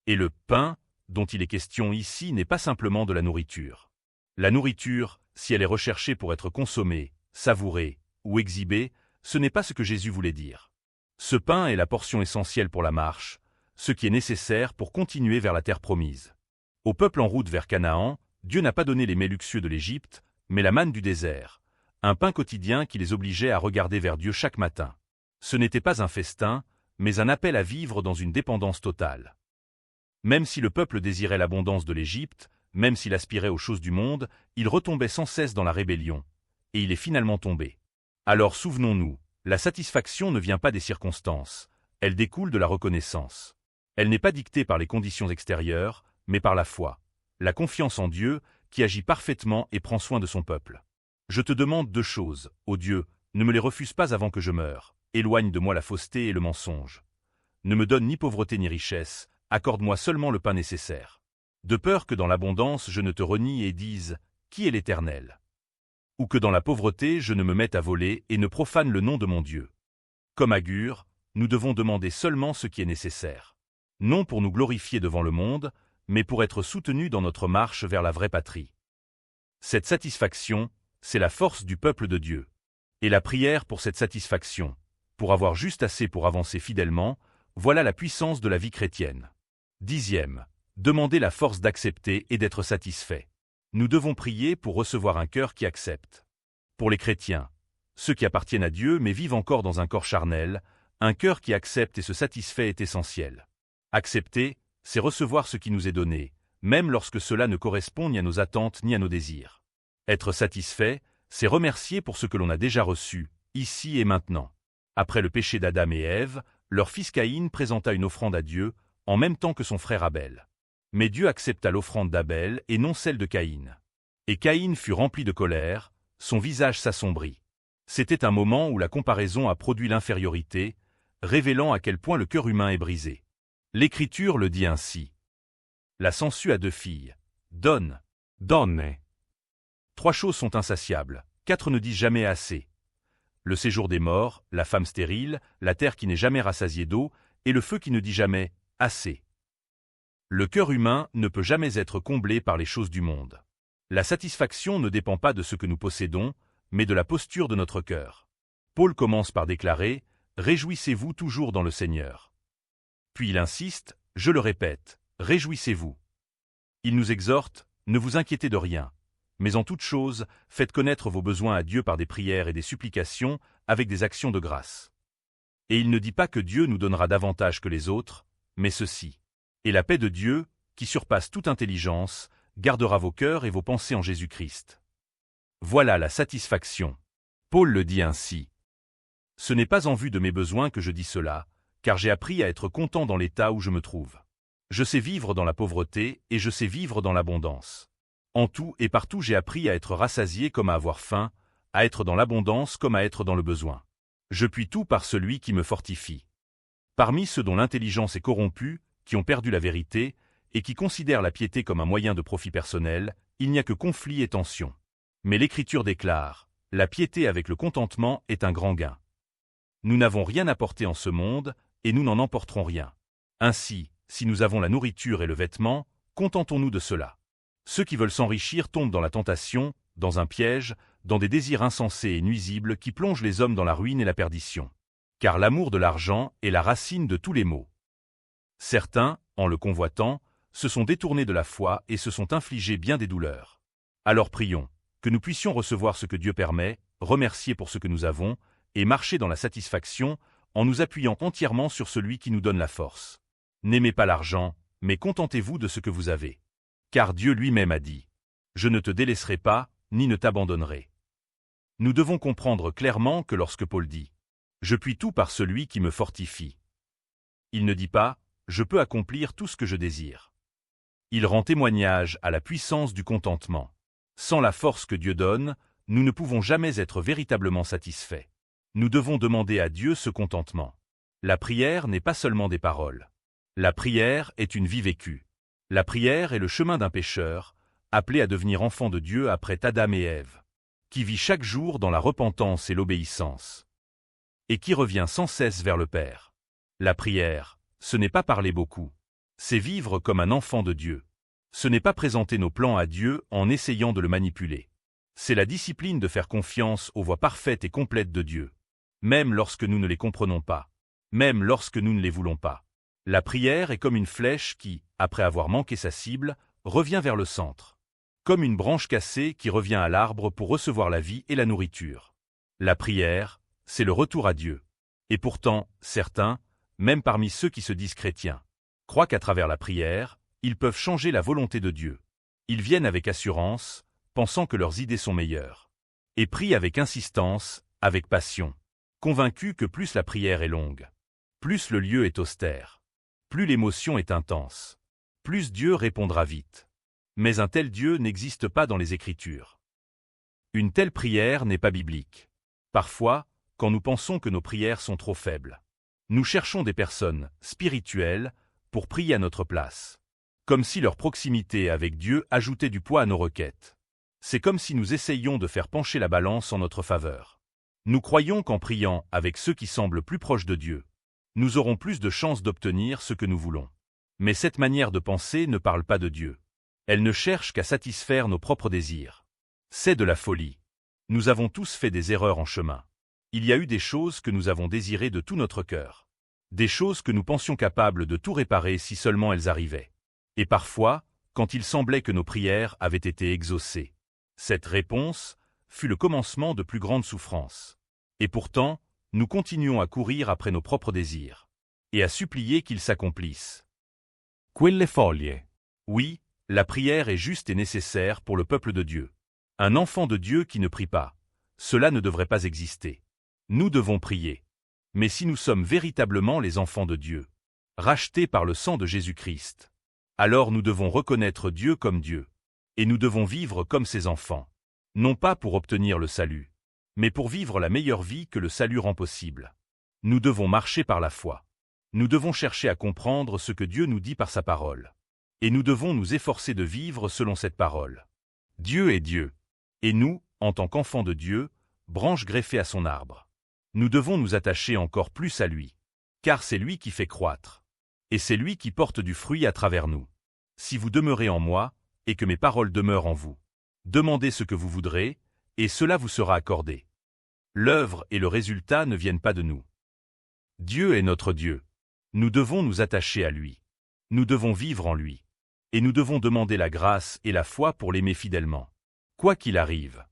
Et le pain, dont il est question ici, n'est pas simplement de la nourriture. La nourriture, si elle est recherchée pour être consommée, savourée ou exhibée, ce n'est pas ce que Jésus voulait dire. Ce pain est la portion essentielle pour la marche, ce qui est nécessaire pour continuer vers la terre promise. Au peuple en route vers Canaan, Dieu n'a pas donné les mets luxueux de l'Égypte, mais la manne du désert, un pain quotidien qui les obligeait à regarder vers Dieu chaque matin. Ce n'était pas un festin, mais un appel à vivre dans une dépendance totale. Même si le peuple désirait l'abondance de l'Égypte, même s'il aspirait aux choses du monde, il retombait sans cesse dans la rébellion, et il est finalement tombé. Alors souvenons-nous, la satisfaction ne vient pas des circonstances, elle découle de la reconnaissance. Elle n'est pas dictée par les conditions extérieures, mais par la foi, la confiance en Dieu, qui agit parfaitement et prend soin de son peuple. Je te demande 2 choses, ô Dieu, ne me les refuse pas avant que je meure, éloigne de moi la fausseté et le mensonge. Ne me donne ni pauvreté ni richesse, accorde-moi seulement le pain nécessaire. De peur que dans l'abondance je ne te renie et dise, qui est l'Éternel? Ou que dans la pauvreté je ne me mette à voler et ne profane le nom de mon Dieu. Comme Agur, nous devons demander seulement ce qui est nécessaire. Non pour nous glorifier devant le monde, mais pour être soutenus dans notre marche vers la vraie patrie. Cette satisfaction, c'est la force du peuple de Dieu. Et la prière pour cette satisfaction, pour avoir juste assez pour avancer fidèlement, voilà la puissance de la vie chrétienne. 10e, demander la force d'accepter et d'être satisfait. Nous devons prier pour recevoir un cœur qui accepte. Pour les chrétiens, ceux qui appartiennent à Dieu mais vivent encore dans un corps charnel, un cœur qui accepte et se satisfait est essentiel. Accepter, c'est recevoir ce qui nous est donné, même lorsque cela ne correspond ni à nos attentes ni à nos désirs. Être satisfait, c'est remercier pour ce que l'on a déjà reçu, ici et maintenant. Après le péché d'Adam et Ève, leur fils Caïn présenta une offrande à Dieu, en même temps que son frère Abel. Mais Dieu accepta l'offrande d'Abel et non celle de Caïn. Et Caïn fut rempli de colère, son visage s'assombrit. C'était un moment où la comparaison a produit l'infériorité, révélant à quel point le cœur humain est brisé. L'Écriture le dit ainsi. La sangsue a 2 filles. Donne. Donne. 3 choses sont insatiables, 4 ne disent jamais assez. Le séjour des morts, la femme stérile, la terre qui n'est jamais rassasiée d'eau, et le feu qui ne dit jamais « assez ». Le cœur humain ne peut jamais être comblé par les choses du monde. La satisfaction ne dépend pas de ce que nous possédons, mais de la posture de notre cœur. Paul commence par déclarer « Réjouissez-vous toujours dans le Seigneur ». Puis il insiste « Je le répète, réjouissez-vous ». Il nous exhorte « Ne vous inquiétez de rien ». Mais en toute chose, faites connaître vos besoins à Dieu par des prières et des supplications, avec des actions de grâce. Et il ne dit pas que Dieu nous donnera davantage que les autres, mais ceci. Et la paix de Dieu, qui surpasse toute intelligence, gardera vos cœurs et vos pensées en Jésus-Christ. Voilà la satisfaction. Paul le dit ainsi. Ce n'est pas en vue de mes besoins que je dis cela, car j'ai appris à être content dans l'état où je me trouve. Je sais vivre dans la pauvreté et je sais vivre dans l'abondance. En tout et partout j'ai appris à être rassasié comme à avoir faim, à être dans l'abondance comme à être dans le besoin. Je puis tout par celui qui me fortifie. Parmi ceux dont l'intelligence est corrompue, qui ont perdu la vérité, et qui considèrent la piété comme un moyen de profit personnel, il n'y a que conflit et tension. Mais l'Écriture déclare, la piété avec le contentement est un grand gain. Nous n'avons rien apporté en ce monde, et nous n'en emporterons rien. Ainsi, si nous avons la nourriture et le vêtement, contentons-nous de cela. Ceux qui veulent s'enrichir tombent dans la tentation, dans un piège, dans des désirs insensés et nuisibles qui plongent les hommes dans la ruine et la perdition. Car l'amour de l'argent est la racine de tous les maux. Certains, en le convoitant, se sont détournés de la foi et se sont infligés bien des douleurs. Alors prions, que nous puissions recevoir ce que Dieu permet, remercier pour ce que nous avons, et marcher dans la satisfaction en nous appuyant entièrement sur celui qui nous donne la force. N'aimez pas l'argent, mais contentez-vous de ce que vous avez. Car Dieu lui-même a dit, « Je ne te délaisserai pas, ni ne t'abandonnerai. » Nous devons comprendre clairement que lorsque Paul dit « Je puis tout par celui qui me fortifie », il ne dit pas « Je peux accomplir tout ce que je désire ». Il rend témoignage à la puissance du contentement. Sans la force que Dieu donne, nous ne pouvons jamais être véritablement satisfaits. Nous devons demander à Dieu ce contentement. La prière n'est pas seulement des paroles. La prière est une vie vécue. La prière est le chemin d'un pécheur, appelé à devenir enfant de Dieu après Adam et Ève, qui vit chaque jour dans la repentance et l'obéissance, et qui revient sans cesse vers le Père. La prière, ce n'est pas parler beaucoup, c'est vivre comme un enfant de Dieu. Ce n'est pas présenter nos plans à Dieu en essayant de le manipuler. C'est la discipline de faire confiance aux voies parfaites et complètes de Dieu, même lorsque nous ne les comprenons pas, même lorsque nous ne les voulons pas. La prière est comme une flèche qui, après avoir manqué sa cible, revient vers le centre. Comme une branche cassée qui revient à l'arbre pour recevoir la vie et la nourriture. La prière, c'est le retour à Dieu. Et pourtant, certains, même parmi ceux qui se disent chrétiens, croient qu'à travers la prière, ils peuvent changer la volonté de Dieu. Ils viennent avec assurance, pensant que leurs idées sont meilleures. Et prient avec insistance, avec passion, convaincus que plus la prière est longue, plus le lieu est austère, plus l'émotion est intense, plus Dieu répondra vite. Mais un tel Dieu n'existe pas dans les Écritures. Une telle prière n'est pas biblique. Parfois, quand nous pensons que nos prières sont trop faibles, nous cherchons des personnes spirituelles pour prier à notre place, comme si leur proximité avec Dieu ajoutait du poids à nos requêtes. C'est comme si nous essayions de faire pencher la balance en notre faveur. Nous croyons qu'en priant avec ceux qui semblent plus proches de Dieu, nous aurons plus de chances d'obtenir ce que nous voulons. Mais cette manière de penser ne parle pas de Dieu. Elle ne cherche qu'à satisfaire nos propres désirs. C'est de la folie. Nous avons tous fait des erreurs en chemin. Il y a eu des choses que nous avons désirées de tout notre cœur. Des choses que nous pensions capables de tout réparer si seulement elles arrivaient. Et parfois, quand il semblait que nos prières avaient été exaucées, cette réponse fut le commencement de plus grandes souffrances. Et pourtant, nous continuons à courir après nos propres désirs, et à supplier qu'ils s'accomplissent. Quelle folie. Oui, la prière est juste et nécessaire pour le peuple de Dieu. Un enfant de Dieu qui ne prie pas, cela ne devrait pas exister. Nous devons prier. Mais si nous sommes véritablement les enfants de Dieu, rachetés par le sang de Jésus-Christ, alors nous devons reconnaître Dieu comme Dieu, et nous devons vivre comme ses enfants, non pas pour obtenir le salut, mais pour vivre la meilleure vie que le salut rend possible. Nous devons marcher par la foi. Nous devons chercher à comprendre ce que Dieu nous dit par sa parole. Et nous devons nous efforcer de vivre selon cette parole. Dieu est Dieu. Et nous, en tant qu'enfants de Dieu, branches greffées à son arbre. Nous devons nous attacher encore plus à lui, car c'est lui qui fait croître. Et c'est lui qui porte du fruit à travers nous. Si vous demeurez en moi, et que mes paroles demeurent en vous, demandez ce que vous voudrez, et cela vous sera accordé. L'œuvre et le résultat ne viennent pas de nous. Dieu est notre Dieu. Nous devons nous attacher à lui. Nous devons vivre en lui. Et nous devons demander la grâce et la foi pour l'aimer fidèlement. Quoi qu'il arrive.